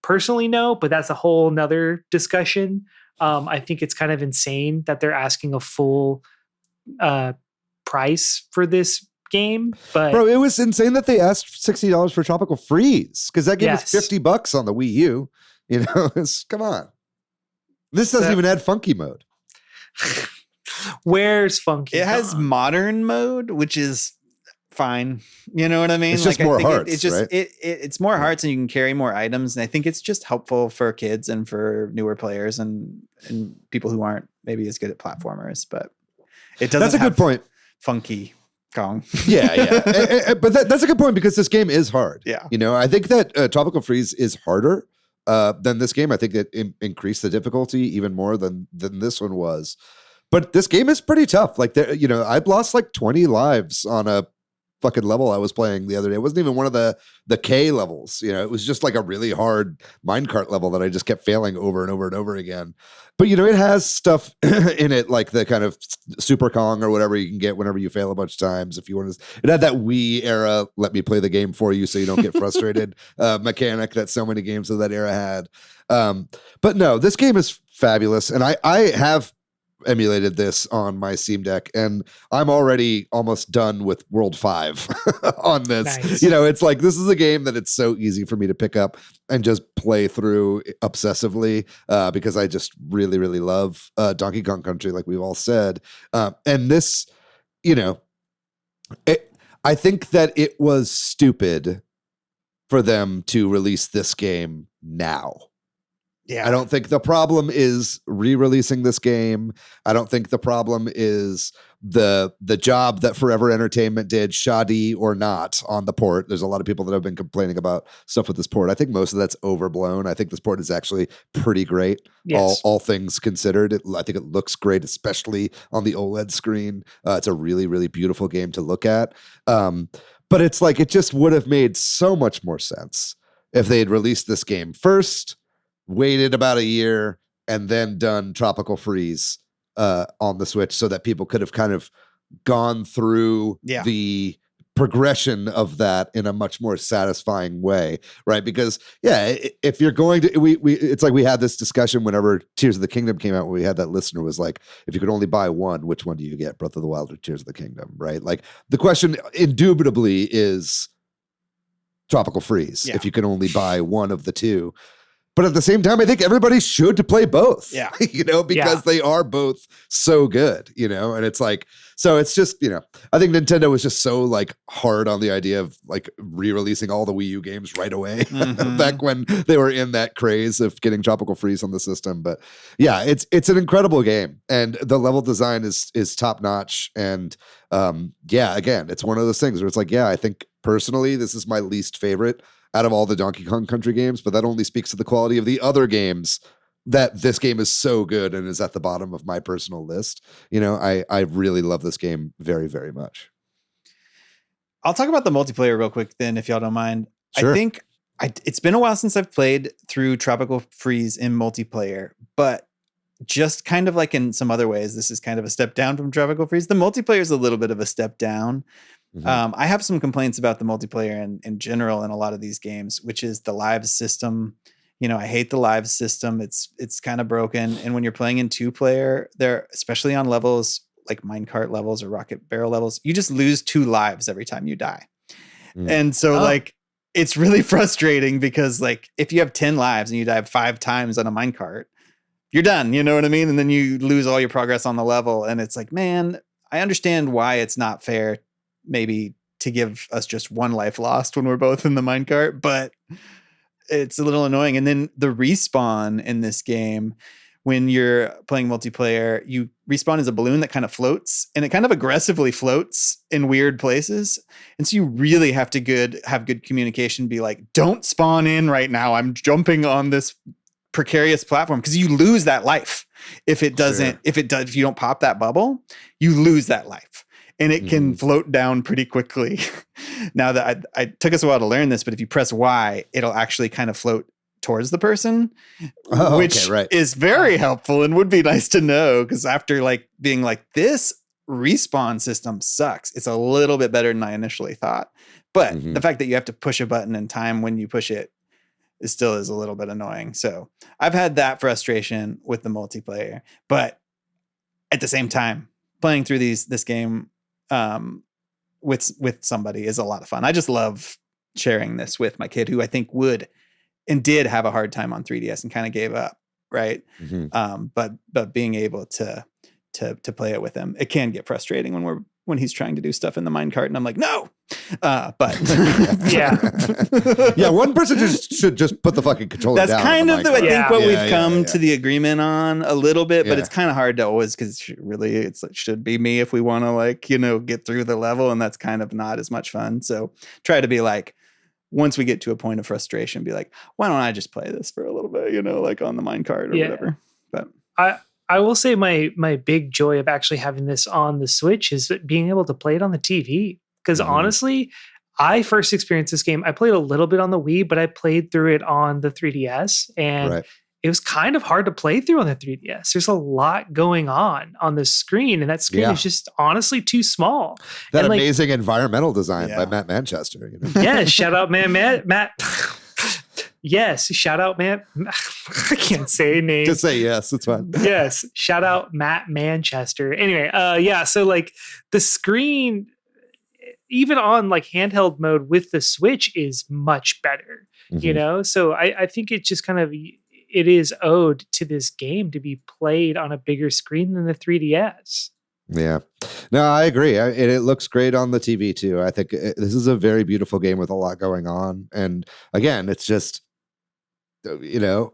Personally, no, but that's a whole nother discussion. I think it's kind of insane that they're asking a full price for this game. But bro, it was insane that they asked $60 for Tropical Freeze, because that game is $50 on the Wii U. You know, come on. This doesn't even add funky mode. Where's funky? It has modern mode, which is fine. You know what I mean? It's just more hearts, it's just right? it's more hearts, and you can carry more items. And I think it's just helpful for kids and for newer players and people who aren't maybe as good at platformers. But it doesn't. That's a good point. Funky Kong. Yeah. But that's a good point, because this game is hard. Yeah. You know, I think that Tropical Freeze is harder than this game. I think it increased the difficulty even more than this one was. But this game is pretty tough. Like, you know, I've lost like 20 lives on a fucking level I was playing the other day. It wasn't even one of the K levels. You know, it was just like a really hard minecart level that I just kept failing over and over and over again. But, you know, it has stuff in it, like the kind of Super Kong or whatever you can get whenever you fail a bunch of times. If you want to, it had that Wii era, let me play the game for you so you don't get frustrated mechanic that so many games of that era had. But no, this game is fabulous. And I have emulated this on my Steam Deck, and I'm already almost done with World 5 on this. Nice. You know, it's like, this is a game that it's so easy for me to pick up and just play through obsessively because I just really, really love Donkey Kong Country, like we've all said. And this, you know, I think that it was stupid for them to release this game now. Yeah. I don't think the problem is re-releasing this game. I don't think the problem is the job that Forever Entertainment did, shoddy or not, on the port. There's a lot of people that have been complaining about stuff with this port. I think most of that's overblown. I think this port is actually pretty great, Yes. all things considered. I think it looks great, especially on the OLED screen. It's a really, really beautiful game to look at. But it's like, it just would have made so much more sense if they had released this game first, waited about a year, and then done Tropical Freeze on the Switch, so that people could have kind of gone through the progression of that in a much more satisfying way, right? Because if you're going to, it's like we had this discussion whenever Tears of the Kingdom came out, when we had that listener was like, if you could only buy one, which one do you get, Breath of the Wild or Tears of the Kingdom, right? Like, the question indubitably is Tropical Freeze, if you can only buy one of the two. But at the same time, I think everybody should play both, you know, because they are both so good, you know, and it's like, so it's just, you know, I think Nintendo was just so like hard on the idea of like re-releasing all the Wii U games right away back when they were in that craze of getting Tropical Freeze on the system. But yeah, it's an incredible game, and the level design is top notch. And again, it's one of those things where it's like, I think personally, this is my least favorite out of all the Donkey Kong Country games, but that only speaks to the quality of the other games, that this game is so good and is at the bottom of my personal list. You know, I really love this game very, very much. I'll talk about the multiplayer real quick then, if y'all don't mind. Sure. I think it's been a while since I've played through Tropical Freeze in multiplayer, but just kind of like in some other ways, this is kind of a step down from Tropical Freeze. The multiplayer is a little bit of a step down. I have some complaints about the multiplayer in general in a lot of these games, which is the lives system. You know, I hate the lives system. It's kind of broken. And when you're playing in 2-player, there, especially on levels like minecart levels or rocket barrel levels, you just lose 2 lives every time you die. And so like it's really frustrating because like if you have 10 lives and you die 5 times on a minecart, you're done, you know what I mean? And then you lose all your progress on the level. And it's like, man, I understand why it's not fair maybe to give us just 1 life lost when we're both in the minecart, but it's a little annoying. And then the respawn in this game, when you're playing multiplayer, you respawn as a balloon that kind of floats, and it kind of aggressively floats in weird places. And so you really have to have good communication, be like, don't spawn in right now. I'm jumping on this precarious platform, because you lose that life. If it doesn't, if you don't pop that bubble, you lose that life. And it can float down pretty quickly. Now that I took us a while to learn this, but if you press Y, it'll actually kind of float towards the person, which is very helpful and would be nice to know, because after like being like, this respawn system sucks, it's a little bit better than I initially thought. But the fact that you have to push a button in time when you push it still is a little bit annoying. So I've had that frustration with the multiplayer, but at the same time, playing through this game with somebody is a lot of fun. I just love sharing this with my kid, who I think would and did have a hard time on 3DS and kind of gave up, right? But being able to play it with him, it can get frustrating when he's trying to do stuff in the minecart, and I'm like, no. But yeah, one person should just put the fucking controller down. That's kind of I think what we've come to the agreement on a little bit, but it's kind of hard to always, because really it should be me if we want to like, get through the level, and that's kind of not as much fun. So try to be like, once we get to a point of frustration, be like, why don't I just play this for a little bit, like on the minecart or whatever. But I will say my big joy of actually having this on the Switch is being able to play it on the TV. Because honestly, I first experienced this game, I played a little bit on the Wii, but I played through it on the 3DS, and it was kind of hard to play through on the 3DS. There's a lot going on the screen, and that screen is just honestly too small. That and amazing environmental design by Matt Manchester. Yeah, shout out Matt. Yes, shout out Matt. I can't say names. Just say yes, it's fine. Yes, shout out Matt Manchester. Anyway, so like the screen, even on like handheld mode with the Switch, is much better. So I think it just kind of, it is owed to this game to be played on a bigger screen than the 3DS. Yeah, no, I agree. It looks great on the TV too. I think this is a very beautiful game with a lot going on. And again, it's just, the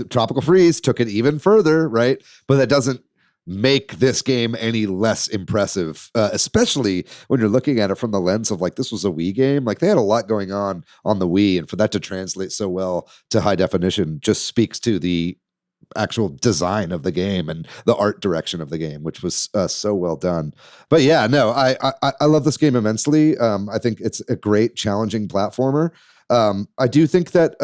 Tropical Freeze took it even further, right? But that doesn't make this game any less impressive, especially when you're looking at it from the lens of like, this was a Wii game. Like, they had a lot going on the Wii, and for that to translate so well to high definition just speaks to the actual design of the game and the art direction of the game, which was so well done. But yeah, no, I love this game immensely. I think it's a great, challenging platformer. I do think that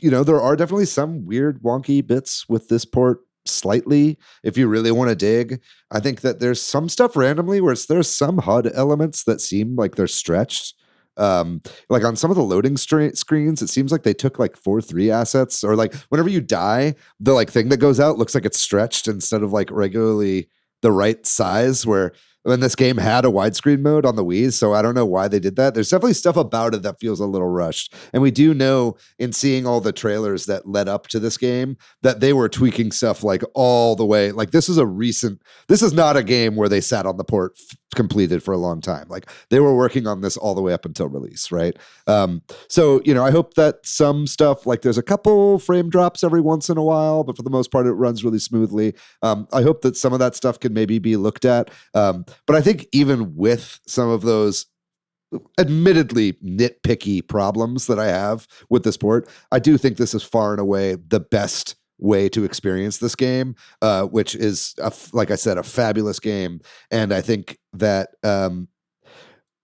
there are definitely some weird, wonky bits with this port. Slightly, if you really want to dig, I think that there's some stuff randomly where there's some HUD elements that seem like they're stretched. Like on some of the loading screens, it seems like they took like 4:3 assets, or like whenever you die, the like thing that goes out looks like it's stretched instead of like regularly the right size, where when this game had a widescreen mode on the Wii, so I don't know why they did that. There's definitely stuff about it that feels a little rushed. And we do know, in seeing all the trailers that led up to this game, that they were tweaking stuff like all the way. Like, this is not a game where they sat on the port completed for a long time. Like, they were working on this all the way up until release, right? So, I hope that some stuff, like there's a couple frame drops every once in a while, but for the most part, it runs really smoothly. I hope that some of that stuff can maybe be looked at. But I think even with some of those admittedly nitpicky problems that I have with this port, I do think this is far and away the best way to experience this game, which is, like I said, a fabulous game. And I think that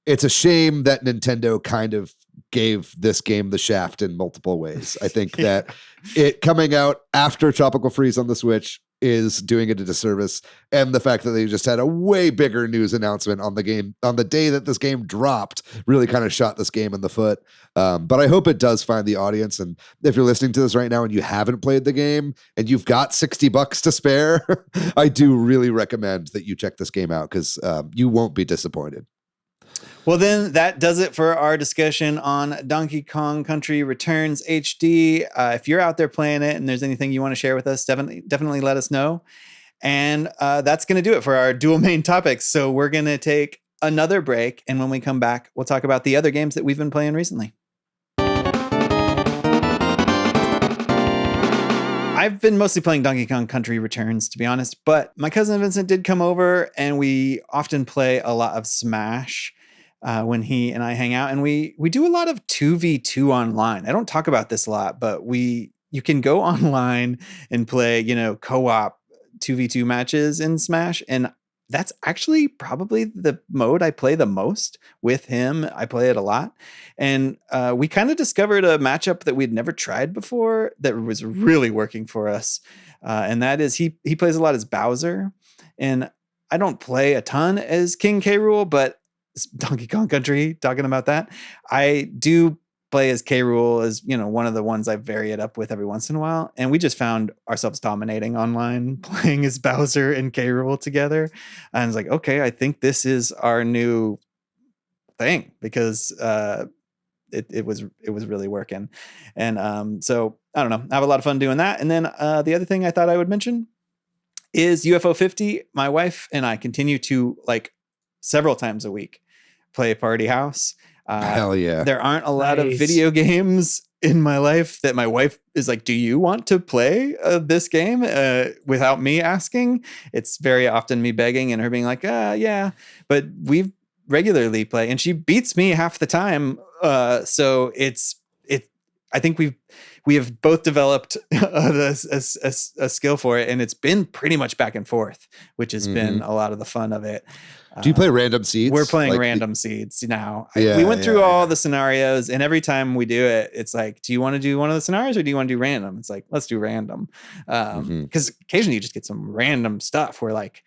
it's a shame that Nintendo kind of gave this game the shaft in multiple ways. I think that it coming out after Tropical Freeze on the Switch is doing it a disservice, and the fact that they just had a way bigger news announcement on the game on the day that this game dropped really kind of shot this game in the foot. But I hope it does find the audience, and if you're listening to this right now and you haven't played the game and you've got $60 to spare, I do really recommend that you check this game out, because you won't be disappointed. Well, then that does it for our discussion on Donkey Kong Country Returns HD. If you're out there playing it and there's anything you want to share with us, definitely let us know. And that's going to do it for our dual main topics. So we're going to take another break. And when we come back, we'll talk about the other games that we've been playing recently. I've been mostly playing Donkey Kong Country Returns, to be honest, but my cousin Vincent did come over and we often play a lot of Smash when he and I hang out, and we do a lot of 2v2 online. I don't talk about this a lot, but you can go online and play, co-op 2v2 matches in Smash, and that's actually probably the mode I play the most with him. I play it a lot. And we kind of discovered a matchup that we'd never tried before that was really working for us. And that is he plays a lot as Bowser. And I don't play a ton as King K. Rool, but Donkey Kong Country, talking about that, I do play as K. Rool, as one of the ones I vary it up with every once in a while. And we just found ourselves dominating online, playing as Bowser and K. Rool together. And I was like, okay, I think this is our new thing, because it was really working. And so I don't know, I have a lot of fun doing that. And then the other thing I thought I would mention is UFO 50. My wife and I continue to, like, several times a week play Party House. Hell yeah. There aren't a lot of video games in my life that my wife is like, do you want to play this game without me asking? It's very often me begging and her being like, yeah. But we regularly play, and she beats me half the time. So I think we have both developed a skill for it, and it's been pretty much back and forth, which has been a lot of the fun of it. Do you play Random Seeds? We're playing Random Seeds now. We went through all the scenarios, and every time we do it, it's like, do you want to do one of the scenarios or do you want to do random? It's like, let's do random. Because occasionally you just get some random stuff where, like,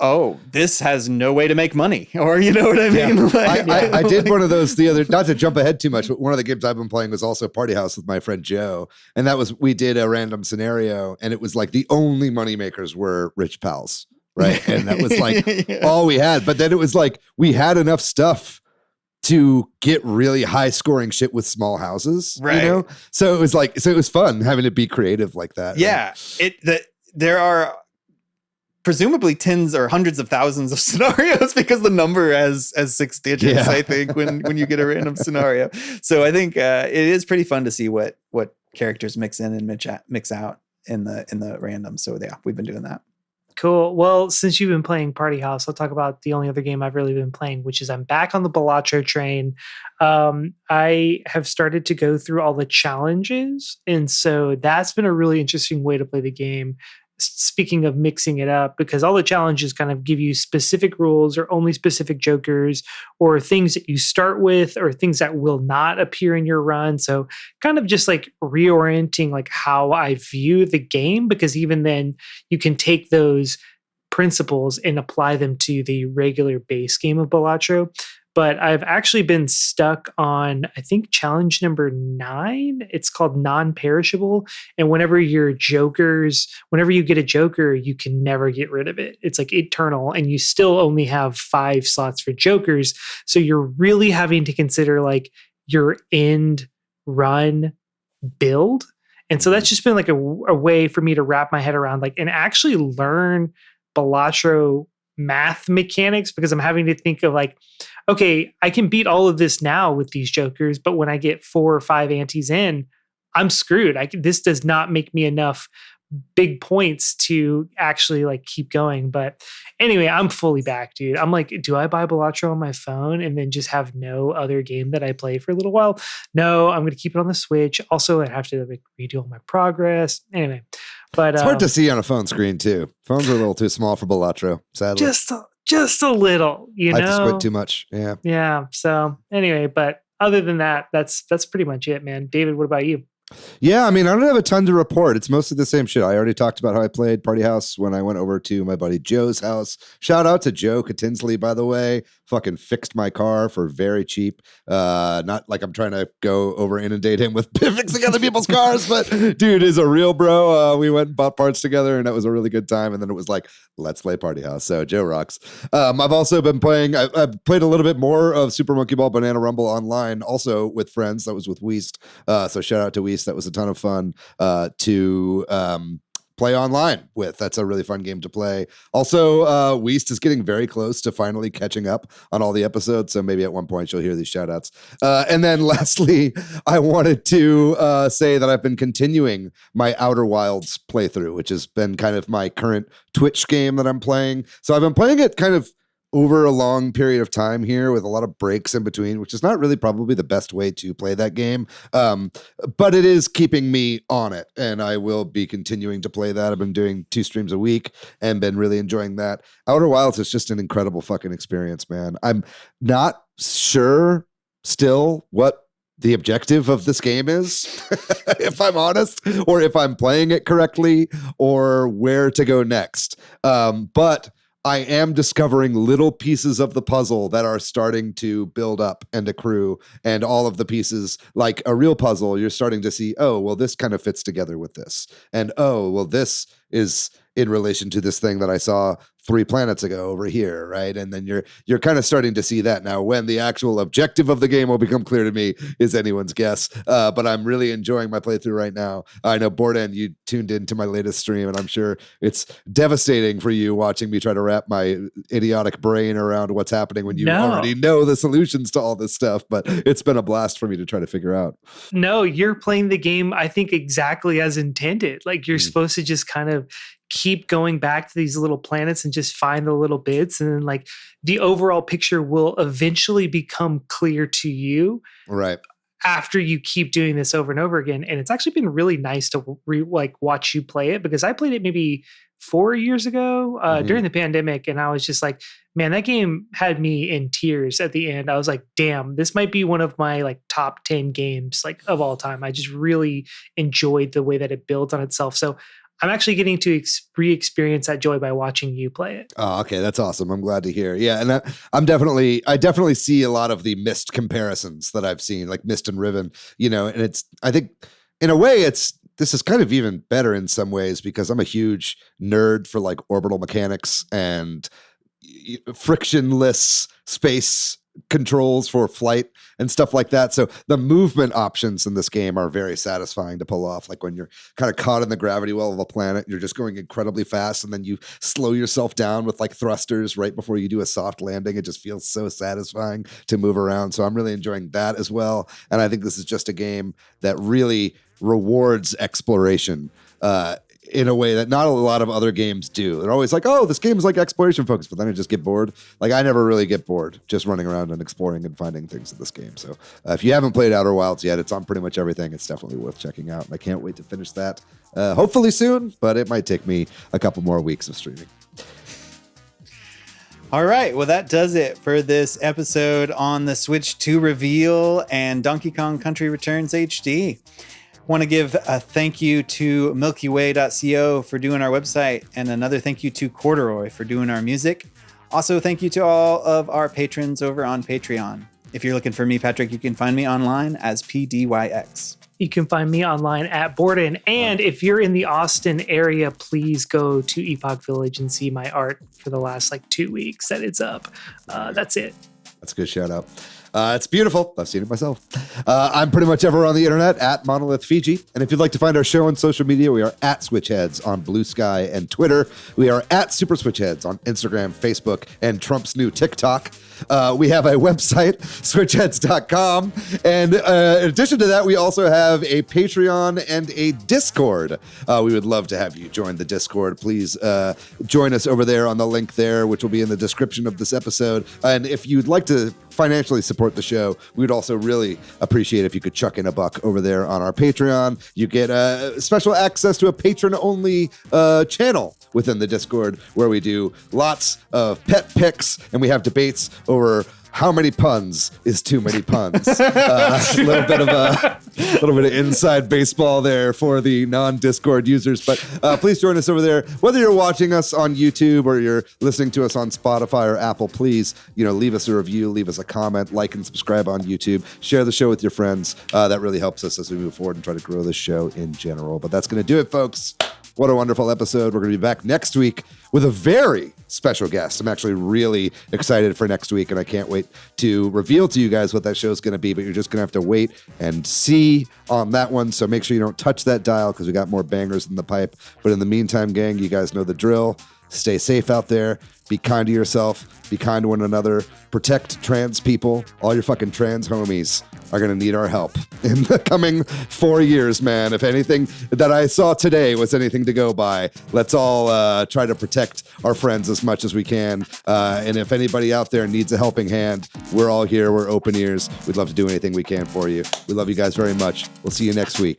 oh, this has no way to make money, or you know what I mean? Yeah. I did one of those the other, not to jump ahead too much, but one of the games I've been playing was also Party House with my friend Joe. And that was, we did a random scenario, and it was like the only money makers were Rich Pals. Right. And that was like all we had. But then it was like we had enough stuff to get really high scoring shit with small houses. Right. So it was like, so it was fun having to be creative like that. Yeah. There are presumably tens or hundreds of thousands of scenarios, because the number has 6 digits, I think, when you get a random scenario. So I think it is pretty fun to see what characters mix in and mix out in the random. So yeah, we've been doing that. Cool. Well, since you've been playing Party House, I'll talk about the only other game I've really been playing, which is I'm back on the Balatro train. I have started to go through all the challenges, and so that's been a really interesting way to play the game. Speaking of mixing it up, because all the challenges kind of give you specific rules or only specific jokers or things that you start with or things that will not appear in your run. So kind of just like reorienting like how I view the game, because even then you can take those principles and apply them to the regular base game of Balatro. But I've actually been stuck on, I think, challenge number 9. It's called non-perishable. And whenever you get a joker, you can never get rid of it. It's like eternal, and you still only have 5 slots for jokers. So you're really having to consider like your end run build. And so that's just been like a way for me to wrap my head around like and actually learn Balatro math mechanics, because I'm having to think of like, okay, I can beat all of this now with these jokers, but when I get 4 or 5 antes in, I'm screwed. This does not make me enough big points to actually like keep going. But anyway, I'm fully back, dude. I'm like, do I buy Balatro on my phone and then just have no other game that I play for a little while? No, I'm going to keep it on the Switch. Also, I'd have to like redo all my progress. Anyway, but it's hard to see on a phone screen too. Phones are a little too small for Balatro, sadly. Just a little, you know. I have to squint too much. Yeah. Yeah. So anyway, but other than that, that's pretty much it, man. David, what about you? Yeah, I mean, I don't have a ton to report. It's mostly the same shit. I already talked about how I played Party House when I went over to my buddy Joe's house. Shout out to Joe Katinsley, by the way. Fucking fixed my car for very cheap. Not like I'm trying to go over inundate him with fixing other people's cars, but dude is a real bro. We went and bought parts together, and that was a really good time. And then it was like, let's play Party House. So Joe rocks. I've also been playing. I've played a little bit more of Super Monkey Ball Banana Rumble online, also with friends. That was with Weast. So shout out to Weast. That was a ton of fun to play online with. That's a really fun game to play. Also, Weast is getting very close to finally catching up on all the episodes, so maybe at one point you'll hear these shout outs. And then lastly, I wanted to say that I've been continuing my Outer Wilds playthrough, which has been kind of my current Twitch game that I'm playing. So I've been playing it kind of over a long period of time here with a lot of breaks in between, which is not really probably the best way to play that game. But it is keeping me on it, and I will be continuing to play that. I've been doing 2 streams a week and been really enjoying that. Outer Wilds is just an incredible fucking experience, man. I'm not sure still what the objective of this game is, if I'm honest, or if I'm playing it correctly, or where to go next. But I am discovering little pieces of the puzzle that are starting to build up and accrue, and all of the pieces, like a real puzzle, you're starting to see, oh, well, this kind of fits together with this. And oh, well, this is in relation to this thing that I saw 3 planets ago over here, right? And then you're kind of starting to see that now. When the actual objective of the game will become clear to me is anyone's guess. But I'm really enjoying my playthrough right now. I know, Borden, you tuned into my latest stream, and I'm sure it's devastating for you watching me try to wrap my idiotic brain around what's happening when you already know the solutions to all this stuff. But it's been a blast for me to try to figure out. No, you're playing the game, I think, exactly as intended. Like you're supposed to just kind of keep going back to these little planets and just find the little bits, and then like the overall picture will eventually become clear to you, right, after you keep doing this over and over again. And it's actually been really nice to watch you play it, because I played it maybe 4 years ago during the pandemic, and I was just like, man, that game had me in tears at the end. I was like, damn, this might be one of my like top 10 games like of all time. I just really enjoyed the way that it builds on itself. So I'm actually getting to re-experience that joy by watching you play it. Oh, okay. That's awesome. I'm glad to hear. Yeah. And I definitely see a lot of the Myst comparisons that I've seen, like Myst and Riven, and I think in a way this is kind of even better in some ways, because I'm a huge nerd for like orbital mechanics and frictionless space controls for flight and stuff like that. So the movement options in this game are very satisfying to pull off. Like when you're kind of caught in the gravity well of a planet, you're just going incredibly fast, and then you slow yourself down with like thrusters right before you do a soft landing. It just feels so satisfying to move around. So I'm really enjoying that as well. And I think this is just a game that really rewards exploration in a way that not a lot of other games do. They're always like, oh, this game is like exploration focused, but then I just get bored. Like I never really get bored just running around and exploring and finding things in this game. So if you haven't played Outer Wilds yet, it's on pretty much everything. It's definitely worth checking out. And I can't wait to finish that. Hopefully soon, but it might take me a couple more weeks of streaming. All right, well, that does it for this episode on the Switch 2 reveal and Donkey Kong Country Returns HD. Want to give a thank you to milkyway.co for doing our website, and another thank you to Corduroy for doing our music. Also, thank you to all of our patrons over on Patreon. If you're looking for me, Patrick, you can find me online as PDYX. You can find me online at Borden. And if you're in the Austin area, please go to Epoch Village and see my art for the last 2 weeks that it's up. That's it. That's a good shout out. It's beautiful. I've seen it myself. I'm pretty much ever on the internet at Monolith Fiji. And if you'd like to find our show on social media, we are at Switchheads on Blue Sky and Twitter. We are at Super Switchheads on Instagram, Facebook, and Trump's new TikTok. We have a website, switchheads.com. And in addition to that, we also have a Patreon and a Discord. We would love to have you join the Discord. Please join us over there on the link there, which will be in the description of this episode. And if you'd like to financially support the show, we would also really appreciate if you could chuck in $1 over there on our Patreon. You get special access to a patron-only channel within the Discord, where we do lots of pet picks, and we have debates over how many puns is too many puns. A little bit of inside baseball there for the non-Discord users. But please join us over there. Whether you're watching us on YouTube or you're listening to us on Spotify or Apple, please, leave us a review, leave us a comment, like and subscribe on YouTube. Share the show with your friends. That really helps us as we move forward and try to grow this show in general. But that's going to do it, folks. What a wonderful episode. We're going to be back next week with a very special guest. I'm actually really excited for next week, and I can't wait to reveal to you guys what that show is going to be, but you're just going to have to wait and see on that one. So make sure you don't touch that dial because we got more bangers in the pipe. But in the meantime, gang, you guys know the drill. Stay safe out there. Be kind to yourself. Be kind to one another. Protect trans people. All your fucking trans homies are going to need our help in the coming 4 years, man. If anything that I saw today was anything to go by, let's all try to protect our friends as much as we can. And if anybody out there needs a helping hand, we're all here. We're open ears. We'd love to do anything we can for you. We love you guys very much. We'll see you next week.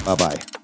Bye-bye.